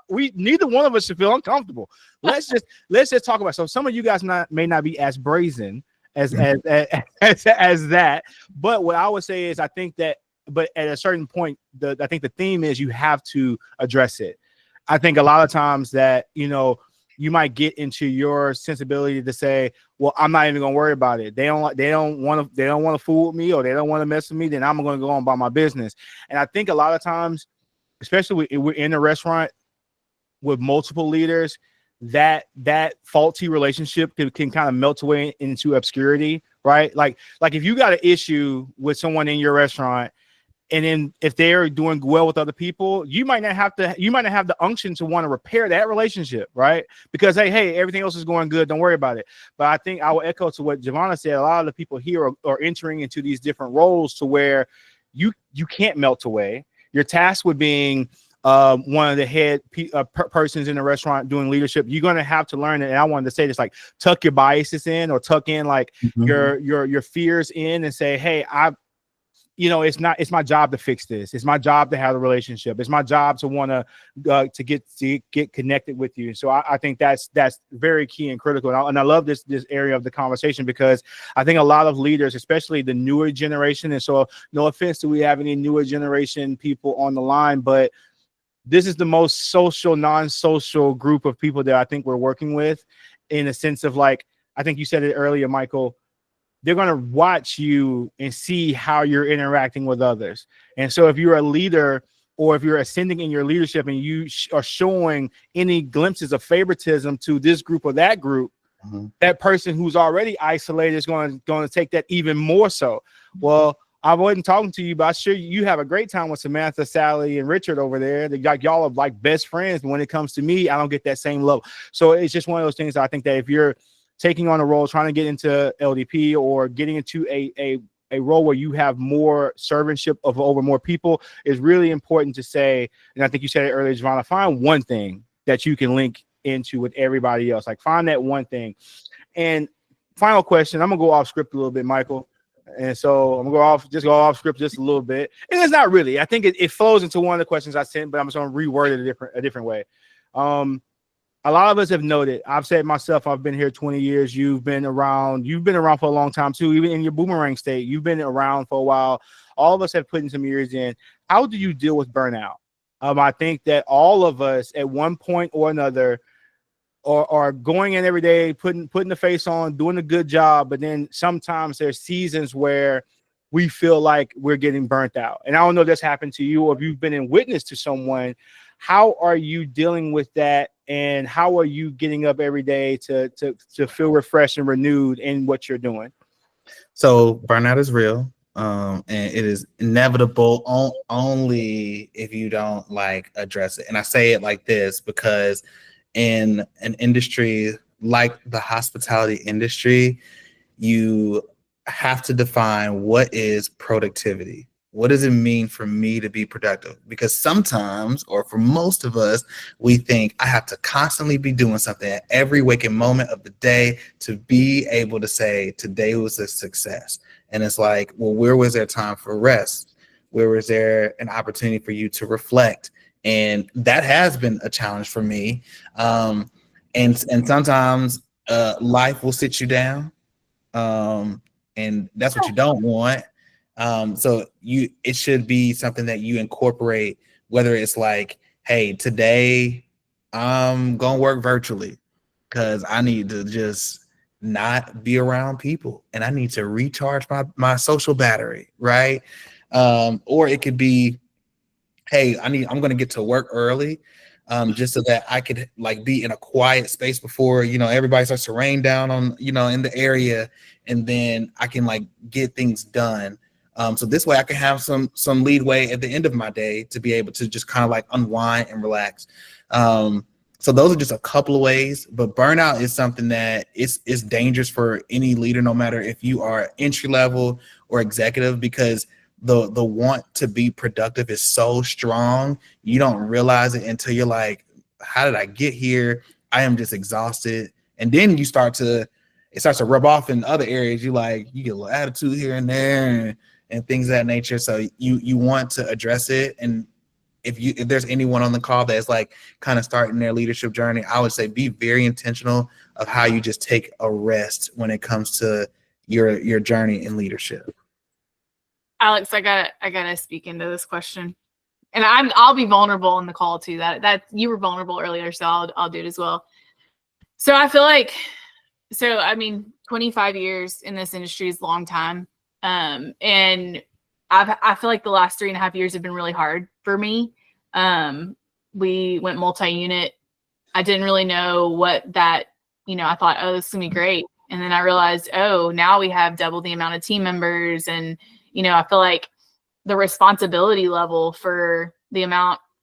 We neither one of us should feel uncomfortable. Let's just talk about it. So some of you guys may not be as brazen as that. But what I would say is I think that, but at a certain point, I think the theme is you have to address it. I think a lot of times that, you know, you might get into your sensibility to say, well, I'm not even gonna worry about it. They don't want to fool with me, or they don't want to mess with me. Then I'm gonna go on about my business. And I think a lot of times, especially we're in a restaurant with multiple leaders, that faulty relationship can kind of melt away into obscurity, right? Like if you got an issue with someone in your restaurant, and then if they're doing well with other people, you might not have the unction to want to repair that relationship, right? Because hey, everything else is going good. Don't worry about it. But I think I will echo to what Giovanna said. A lot of the people here are entering into these different roles to where you can't melt away. You're tasked with being one of the head persons in the restaurant doing leadership. You're going to have to learn it. And I wanted to say this, like, tuck your biases in, or tuck in like your fears in, and say, hey, it's my job to fix this. It's my job to have a relationship. It's my job to want to get connected with you. So I think that's very key and critical. And I love this area of the conversation, because I think a lot of leaders, especially the newer generation, and so no offense to we have any newer generation people on the line, but this is the most social, non-social group of people that I think we're working with, in a sense of, like, I think you said it earlier, Michael, they're going to watch you and see how you're interacting with others. And so if you're a leader, or if you're ascending in your leadership and you are showing any glimpses of favoritism to this group or that group, that person who's already isolated is going to take that even more so. Well, I wasn't talking to you, but I'm sure you have a great time with Samantha, Sally, and Richard over there. Y'all are like best friends. But when it comes to me, I don't get that same love. So it's just one of those things. I think that if you're taking on a role, trying to get into LDP, or getting into a role where you have more servantship over more people, is really important to say. And I think you said it earlier, Giovanna, find one thing that you can link into with everybody else. Like, find that one thing. And final question, I'm gonna go off script a little bit, Michael. And so I'm gonna go off script just a little bit. And it's not really. I think it flows into one of the questions I sent, but I'm just gonna reword it a different way. A lot of us have noted, I've said myself, I've been here 20 years. You've been around for a long time too, even in your boomerang state. You've been around for a while. All of us have put in some years in. How do you deal with burnout? I think that all of us at one point or another are going in every day, putting the face on, doing a good job. But then sometimes there's seasons where we feel like we're getting burnt out. And I don't know if that's happened to you, or if you've been in witness to someone. How are you dealing with that? And how are you getting up every day to feel refreshed and renewed in what you're doing? So burnout is real, and it is inevitable only if you don't address it. And I say it like this because in an industry like the hospitality industry, you have to define what is productivity. What does it mean for me to be productive? Because sometimes, or for most of us, we think I have to constantly be doing something at every waking moment of the day to be able to say today was a success. And it's like, well, where was there time for rest? Where was there an opportunity for you to reflect? And that has been a challenge for me. And sometimes life will sit you down, and that's what you don't want. So it should be something that you incorporate whether it's like, hey, today I'm going to work virtually because I need to just not be around people and I need to recharge my social battery, right? Or it could be, hey, I'm going to get to work early, just so that I could like be in a quiet space before, everybody starts to rain down on, in the area, and then I can like get things done. So this way I can have some leadway at the end of my day to be able to just kind of like unwind and relax. So those are just a couple of ways, but burnout is something that is dangerous for any leader, no matter if you are entry level or executive, because the want to be productive is so strong. You don't realize it until you're like, how did I get here? I am just exhausted. And then it starts to rub off in other areas. You get a little attitude here and there and things of that nature. So you want to address it. And if there's anyone on the call that's like kind of starting their leadership journey, I would say be very intentional of how you just take a rest when it comes to your journey in leadership. Alex, I gotta speak into this question, and I'll be vulnerable in the call too. That you were vulnerable earlier, so I'll do it as well. So I feel like, 25 years in this industry is a long time, and I feel like the last 3.5 years have been really hard for me. We went multi-unit. I didn't really know what that, I thought, oh, this is gonna be great, and then I realized, oh, now we have double the amount of team members, and I feel like the responsibility level for the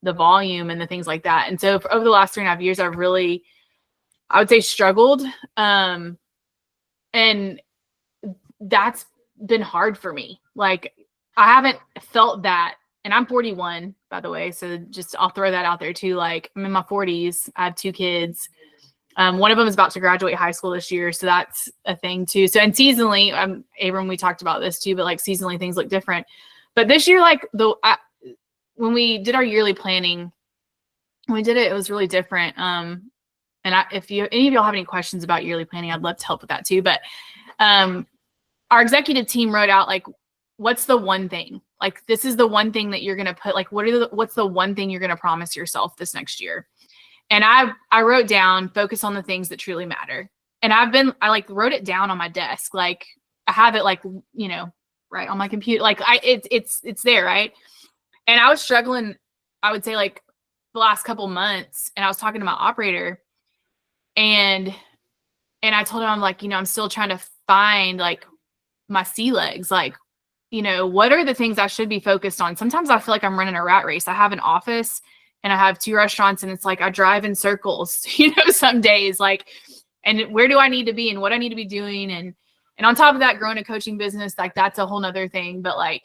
volume and the things like that. And so over the last 3.5 years, I've really, I would say, struggled. And that's been hard for me. Like, I haven't felt that. And I'm 41, by the way. So just, I'll throw that out there too. Like, I'm in my 40s. I have 2 kids. One of them is about to graduate high school this year. So that's a thing too. So, and seasonally, Abram, we talked about this too, but like seasonally things look different. But this year, like when we did our yearly planning, it was really different. And if any of y'all have any questions about yearly planning, I'd love to help with that too. But our executive team wrote out, like, what's the one thing? Like, this is the one thing that you're going to put, like, what's the one thing you're going to promise yourself this next year? And I wrote down, focus on the things that truly matter. And I like wrote it down on my desk. Like, I have it like, right on my computer. Like, it's there. Right. And I was struggling, I would say, like the last couple months, and I was talking to my operator, and I told him, I'm like, I'm still trying to find like my sea legs. Like, what are the things I should be focused on? Sometimes I feel like I'm running a rat race. I have an office and I have 2 restaurants, and it's like I drive in circles, some days, like, and where do I need to be and what I need to be doing? And on top of that, growing a coaching business, like, that's a whole nother thing. But like,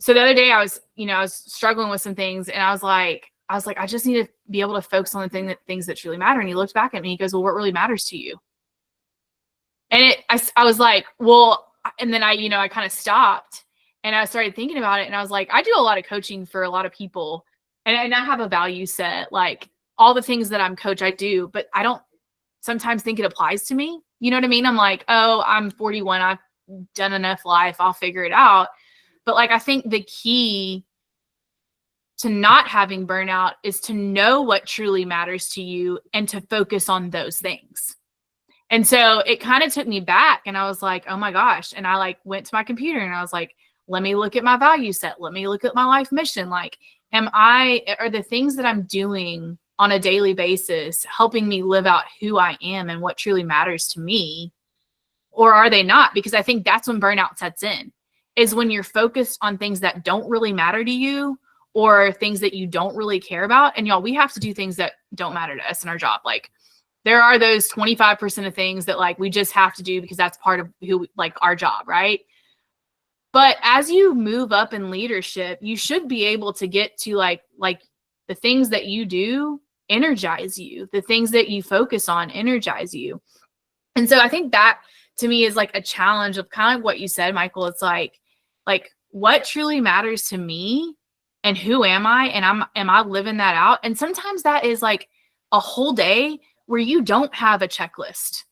so the other day I was struggling with some things, and I was like, I just need to be able to focus on the things that truly matter. And he looked back at me, he goes, well, what really matters to you? And I was like, well, and then I kind of stopped and I started thinking about it, and I was like, I do a lot of coaching for a lot of people. And I have a value set, like all the things that I'm coach, I do, but I don't sometimes think it applies to me. You know what I mean? I'm like, oh, I'm 41. I've done enough life. I'll figure it out. But like, I think the key to not having burnout is to know what truly matters to you and to focus on those things. And so it kind of took me back, and I was like, oh my gosh. And I like went to my computer and I was like, let me look at my value set. Let me look at my life mission. Like, are the things that I'm doing on a daily basis helping me live out who I am and what truly matters to me? Or are they not? Because I think that's when burnout sets in, is when you're focused on things that don't really matter to you, or things that you don't really care about. And y'all, we have to do things that don't matter to us in our job. Like, there are those 25% of things that like we just have to do because that's part of our job, right? But as you move up in leadership, you should be able to get to like the things that you do energize you. The things that you focus on energize you. And so I think that to me is like a challenge of kind of what you said, Michael. It's like what truly matters to me and who am I? And am I living that out? And sometimes that is like a whole day where you don't have a checklist.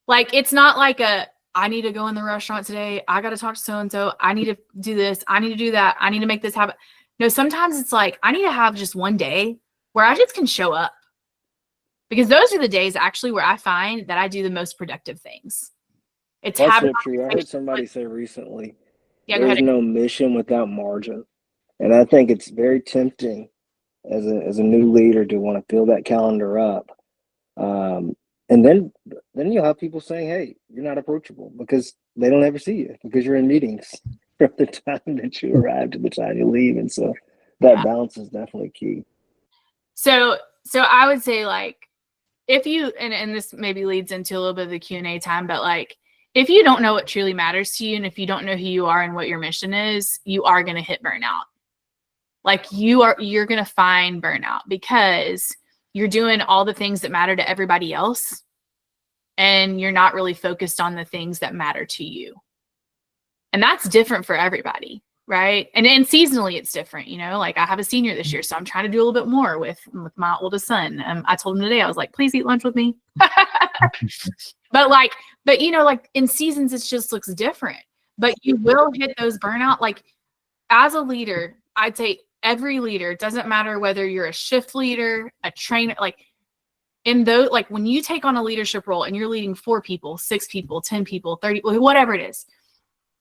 Like, it's not like I need to go in the restaurant today. I got to talk to so-and-so. I need to do this. I need to do that. I need to make this happen. No, sometimes it's like, I need to have just one day where I just can show up, because those are the days actually where I find that I do the most productive things. It's That's having so true. I heard somebody say recently, yeah, go there's ahead. no mission without margin. And I think it's very tempting as a new leader to want to fill that calendar up. And then you'll have people saying, hey, you're not approachable, because they don't ever see you because you're in meetings from the time that you arrive to the time you leave. And so that balance is definitely key. So I would say, like, if you, and this maybe leads into a little bit of the Q&A time, but like, if you don't know what truly matters to you, and if you don't know who you are and what your mission is, you are going to hit burnout. Like, you're going to find burnout because you're doing all the things that matter to everybody else, and you're not really focused on the things that matter to you. And that's different for everybody, right? And seasonally it's different, you know, like I have a senior this year, so I'm trying to do a little bit more with my oldest son. I told him today, I was like, please eat lunch with me. But you know, like in seasons, it just looks different, but you will hit those burnout. Like, as a leader, I'd say every leader, it doesn't matter whether you're a shift leader, a trainer, like in those, like when you take on a leadership role and you're leading 4 people, 6 people, 10 people, 30, whatever it is,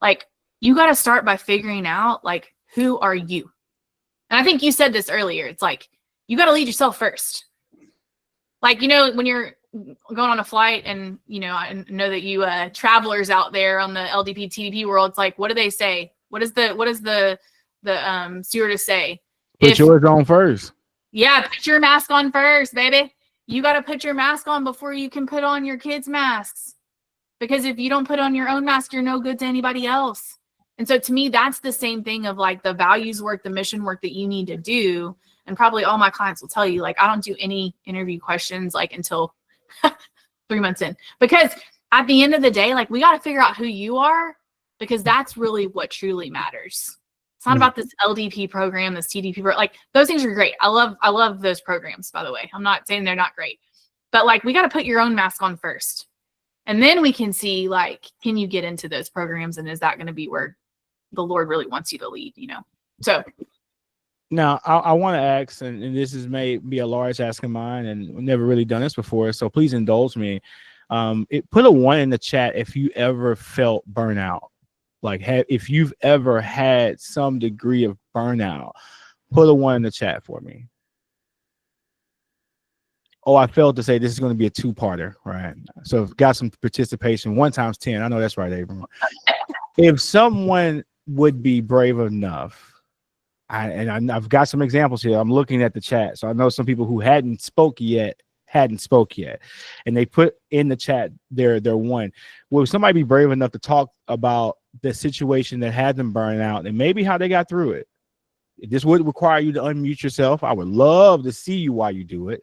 like, you got to start by figuring out, like, who are you? And I think you said this earlier. It's like, you got to lead yourself first. Like, you know, when you're going on a flight, and, you know, I know that you travelers out there on the LDP TDP world, it's like, what do they say? What does the stewardess say? Put yours on first. Yeah, put your mask on first, baby. You got to put your mask on before you can put on your kids' masks. Because if you don't put on your own mask, you're no good to anybody else. And so to me, that's the same thing of like the values work, the mission work that you need to do. And probably all my clients will tell you, like, I don't do any interview questions like until 3 months in, because at the end of the day, like, we got to figure out who you are, because that's really what truly matters. It's not about this LDP program, this TDP program. Like, those things are great. I love those programs, by the way. I'm not saying they're not great, but like, we got to put your own mask on first. And then we can see, like, can you get into those programs? And is that going to be where the Lord really wants you to lead, you know? So now I want to ask, and this is may be a large ask of mine, and we've never really done this before, so please indulge me. Put a 1 in the chat if you ever felt burnout. Like, if you've ever had some degree of burnout, put a 1 in the chat for me. Oh, I failed to say this is going to be a 2-parter, right? So got some participation. 1 times 10. I know that's right, Abram. If someone would be brave enough, I've got some examples here. I'm looking at the chat, so I know some people who hadn't spoke yet, and they put in the chat their 1. Will somebody be brave enough to talk about the situation that had them burn out and maybe how they got through it? This would require you to unmute yourself. I would love to see you while you do it.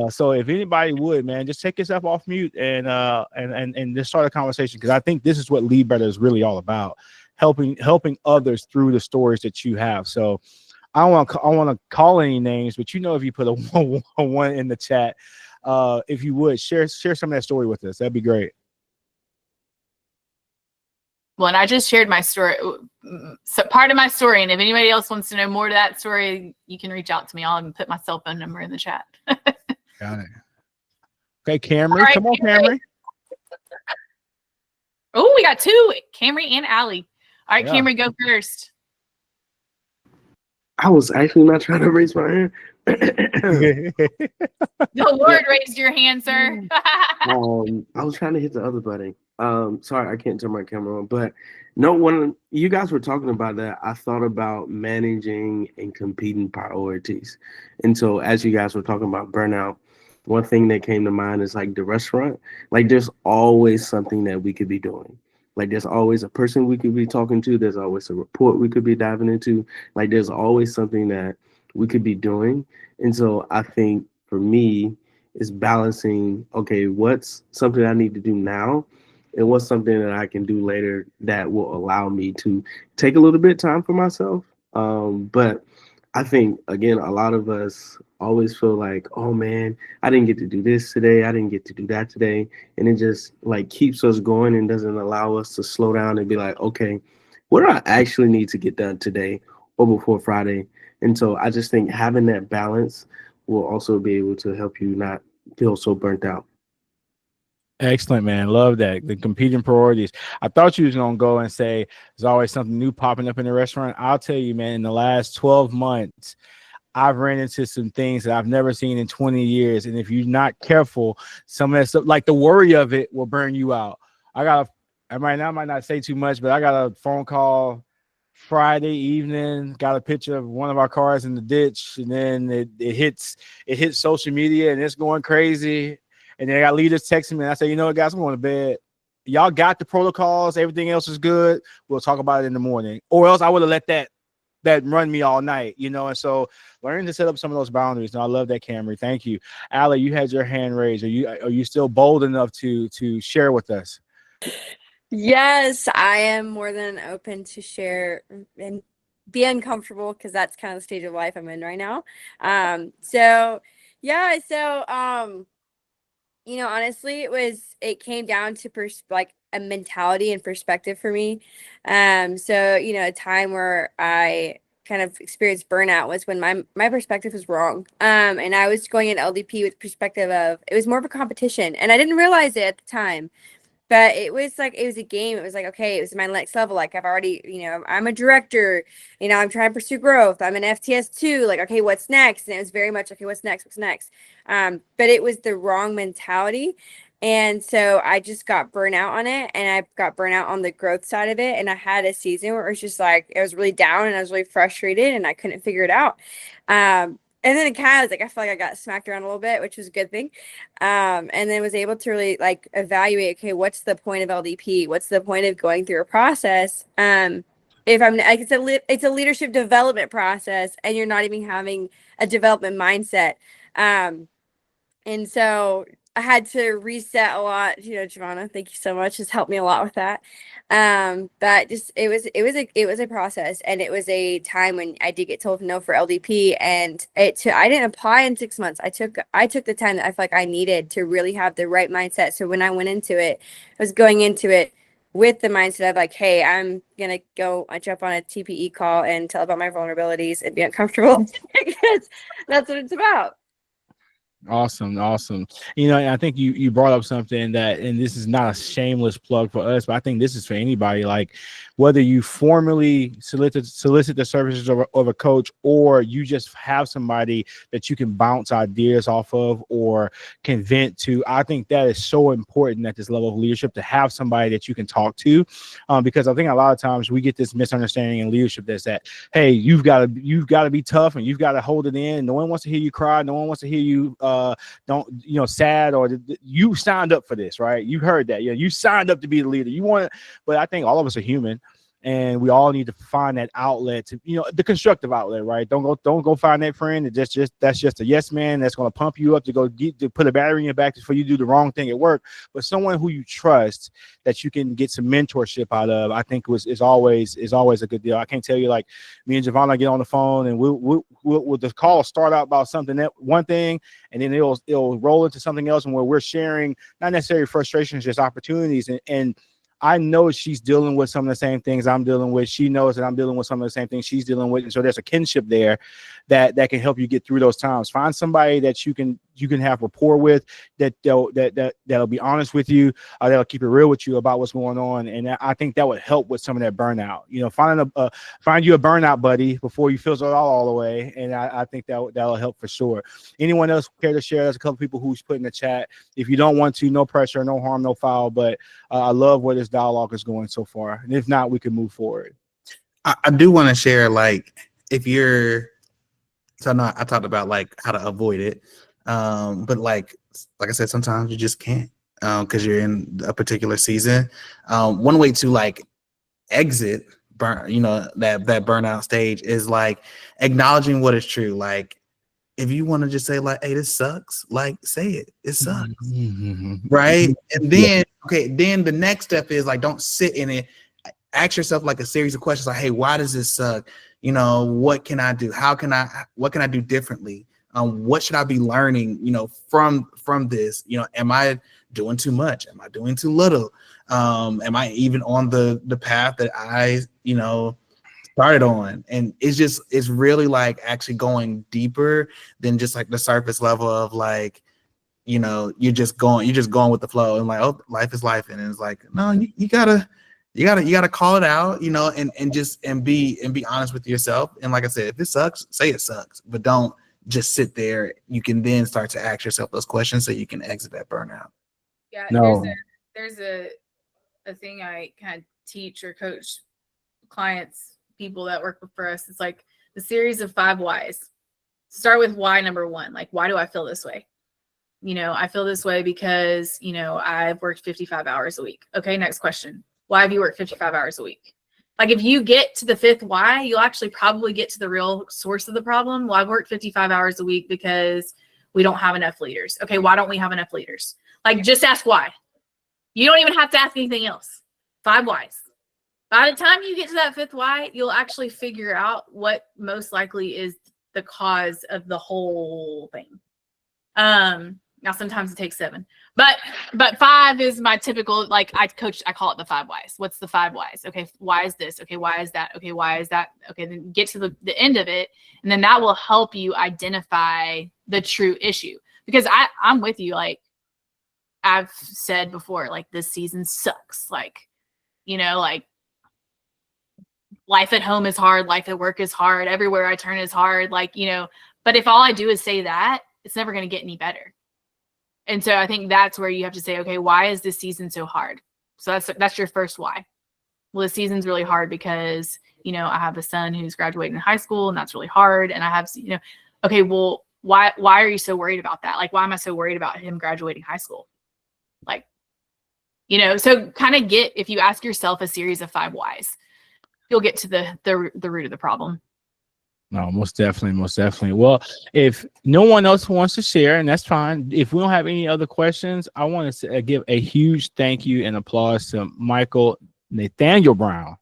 So if anybody would, man, just take yourself off mute and just start a conversation, because I think this is what Lead Better is really all about, helping others through the stories that you have. So I don't want to call any names, but you know, if you put a 1 in the chat, if you would share some of that story with us, that'd be great. Well, and I just shared my story, so part of my story. And if anybody else wants to know more to that story, you can reach out to me. I'll even put my cell phone number in the chat. Got it. Okay, Camry, Right, come on, Camry. Oh, we got 2, Camry and Allie. All right, Yeah. Camry, go first. I was actually not trying to raise my hand. The Lord raised your hand, sir. I was trying to hit the other button. Sorry, I can't turn my camera on. But no, when you guys were talking about that, I thought about managing and competing priorities. And so as you guys were talking about burnout, one thing that came to mind is like the restaurant. Like, there's always something that we could be doing. Like, there's always a person we could be talking to. There's always a report we could be diving into. Like, there's always something that we could be doing. And so I think for me, it's balancing, okay, what's something I need to do now, and what's something that I can do later that will allow me to take a little bit of time for myself. But I think, again, a lot of us always feel like, oh man, I didn't get to do this today. I didn't get to do that today. And it just like keeps us going and doesn't allow us to slow down and be like, okay, what do I actually need to get done today? or before Friday. And so I just think having that balance will also be able to help you not feel so burnt out. Excellent, man. Love that. The competing priorities. I thought you was going to go and say there's always something new popping up in the restaurant. I'll tell you, man, in the last 12 months, I've ran into some things that I've never seen in 20 years. And if you're not careful, some of that stuff, like the worry of it, will burn you out. I might not say too much, but I got a phone call Friday evening, got a picture of one of our cars in the ditch, and then it hits social media and it's going crazy. And then I got leaders texting me, and I say, you know what, guys, I'm going to bed. Y'all got the protocols. Everything else is good. We'll talk about it in the morning. Or else I would have let that run me all night, And so learning to set up some of those boundaries. And I love that, Camry. Thank you. Allie, you had your hand raised. Are you still bold enough to share with us? Yes, I am more than open to share and be uncomfortable because that's kind of the stage of life I'm in right now. Honestly, it came down to like a mentality and perspective for me. A time where I kind of experienced burnout was when my perspective was wrong. And I was going in LDP with perspective of it was more of a competition, and I didn't realize it at the time. But it was a game. It was like, okay, it was my next level. Like I've already, I'm a director, I'm trying to pursue growth. I'm an FTS too. Like, okay, what's next? And it was very much, okay, what's next? But it was the wrong mentality. And so I just got burnout on it, and I got burnout on the growth side of it. And I had a season where it was just like, it was really down and I was really frustrated and I couldn't figure it out. And then it kind of was like, I feel like I got smacked around a little bit, which was a good thing. And then was able to really like evaluate, okay, what's the point of LDP? What's the point of going through a process? If I'm like, it's a leadership development process, and you're not even having a development mindset. And so I had to reset a lot. Giovanna, thank you so much. It's helped me a lot with that. But just it was a process, and it was a time when I did get told no for LDP, and I didn't apply in 6 months. I took the time that I felt like I needed to really have the right mindset. So when I went into it, I was going into it with the mindset of like, hey, I'm gonna go jump on a TPE call and tell about my vulnerabilities and be uncomfortable because that's what it's about. Awesome. I think you brought up something that, and this is not a shameless plug for us, but I think this is for anybody. Like whether you formally solicit the services of a coach, or you just have somebody that you can bounce ideas off of or can vent to. I think that is so important at this level of leadership, to have somebody that you can talk to, because I think a lot of times we get this misunderstanding in leadership that's that, hey, you've got to be tough and you've got to hold it in. No one wants to hear you cry. No one wants to hear you sad, or you signed up for this, right? You heard that. Yeah, you signed up to be the leader. But I think all of us are human, and we all need to find that outlet to, the constructive outlet, right? Don't go find that friend that's just a yes man that's going to pump you up to put a battery in your back for you to do the wrong thing at work. But someone who you trust, that you can get some mentorship out of, I think is always a good deal. I can't tell you, like me and Giovanna get on the phone and we'll the call start out about one thing, and then it'll roll into something else, and where we're sharing not necessarily frustrations, just opportunities, and I know she's dealing with some of the same things I'm dealing with. She knows that I'm dealing with some of the same things she's dealing with. And so there's a kinship there that can help you get through those times. Find somebody that you can have rapport with, that'll be honest with you, that'll keep it real with you about what's going on. And I think that would help with some of that burnout. Find you a burnout buddy before you filter it all the way. And I think that'll help for sure. Anyone else care to share? There's a couple people who's put in the chat. If you don't want to, no pressure, no harm, no foul. But I love where this dialogue is going so far. And if not, we can move forward. I do want to share, like, I talked about like how to avoid it. But like I said, sometimes you just can't, because you're in a particular season. One way to like exit that burnout stage is like acknowledging what is true. Like, if you want to just say like, hey, this sucks, like say it. It sucks. Mm-hmm. Right. And then, then the next step is like, don't sit in it. Ask yourself like a series of questions like, hey, why does this suck? What can I do? What can I do differently? What should I be learning, from this? Am I doing too much? Am I doing too little? Am I even on the path that I, started on. And it's really like actually going deeper than just like the surface level of like, you know, you're just going with the flow and like, oh, life is life. And it's like, no, you gotta call it out, you know, and be honest with yourself. And like I said, if it sucks, say it sucks, but don't just sit there. You can then start to ask yourself those questions so you can exit that burnout. Yeah, No. there's a thing I kind of teach or coach clients, people that work for us. It's like the series of 5 whys. Start with why number 1. Like, why do I feel this way? You know, I feel this way because, you know, I've worked 55 hours a week. Okay, next question. Why have you worked 55 hours a week? Like, if you get to the 5th why, you'll actually probably get to the real source of the problem. Well, I've worked 55 hours a week because we don't have enough leaders. Okay, why don't we have enough leaders? Like, just ask why. You don't even have to ask anything else. 5 whys. By the time you get to that 5th why, you'll actually figure out what most likely is the cause of the whole thing. Now sometimes it takes 7, but 5 is my typical, like I call it the 5 whys. What's the 5 whys? Okay, why is this? Okay, why is that? Okay, why is that? Okay, then get to the end of it, and then that will help you identify the true issue. Because I'm with you, like I've said before, like this season sucks. Like, you know, like life at home is hard, life at work is hard, everywhere I turn is hard, like, you know, but if all I do is say that, it's never going to get any better. And so I think that's where you have to say, okay, why is this season so hard? So that's your first why. Well, the season's really hard because, you know, I have a son who's graduating high school and that's really hard. And I have, you know, okay, well, why are you so worried about that? Like, why am I so worried about him graduating high school? Like, you know, so kind of if you ask yourself a series of 5 whys, you'll get to the root of the problem. No, most definitely. Well, if no one else wants to share, and that's fine. If we don't have any other questions, I want to give a huge thank you and applause to Nathanial Brown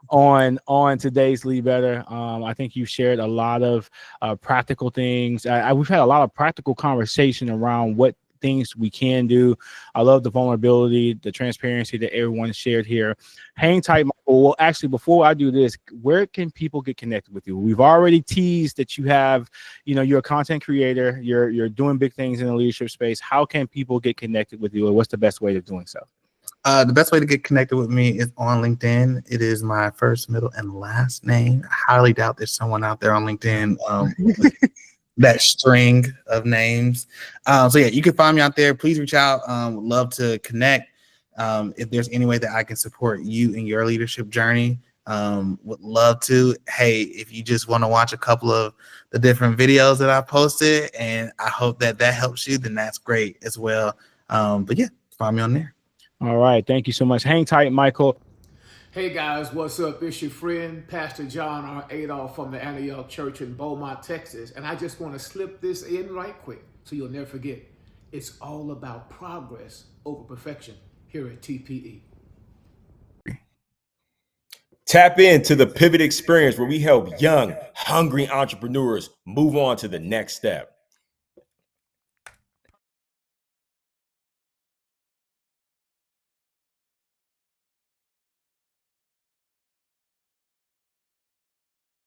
on today's Lead Better. I think you shared a lot of practical things. We've had a lot of practical conversation around what things we can do. I love the vulnerability, the transparency that everyone shared here. Hang tight, Michael. Well, actually, before I do this, where can people get connected with you? We've already teased that you have, you know, you're a content creator. You're doing big things in the leadership space. How can people get connected with you, or what's the best way of doing so? The best way to get connected with me is on LinkedIn. It is my first, middle, and last name. I highly doubt there's someone out there on LinkedIn that string of names. So yeah, you can find me out there. Please reach out. Would love to connect. If there's any way that I can support you in your leadership journey, would love to. Hey, if you just want to watch a couple of the different videos that I posted, and I hope that helps you, then that's great as well. But yeah, find me on there. All right. Thank you so much. Hang tight, Michael. Hey guys, what's up? It's your friend, Pastor John R. Adolph from the Antioch Church in Beaumont, Texas. And I just want to slip this in right quick so you'll never forget. It's all about progress over perfection here at TPE. Tap into the Pivot Experience where we help young, hungry entrepreneurs move on to the next step.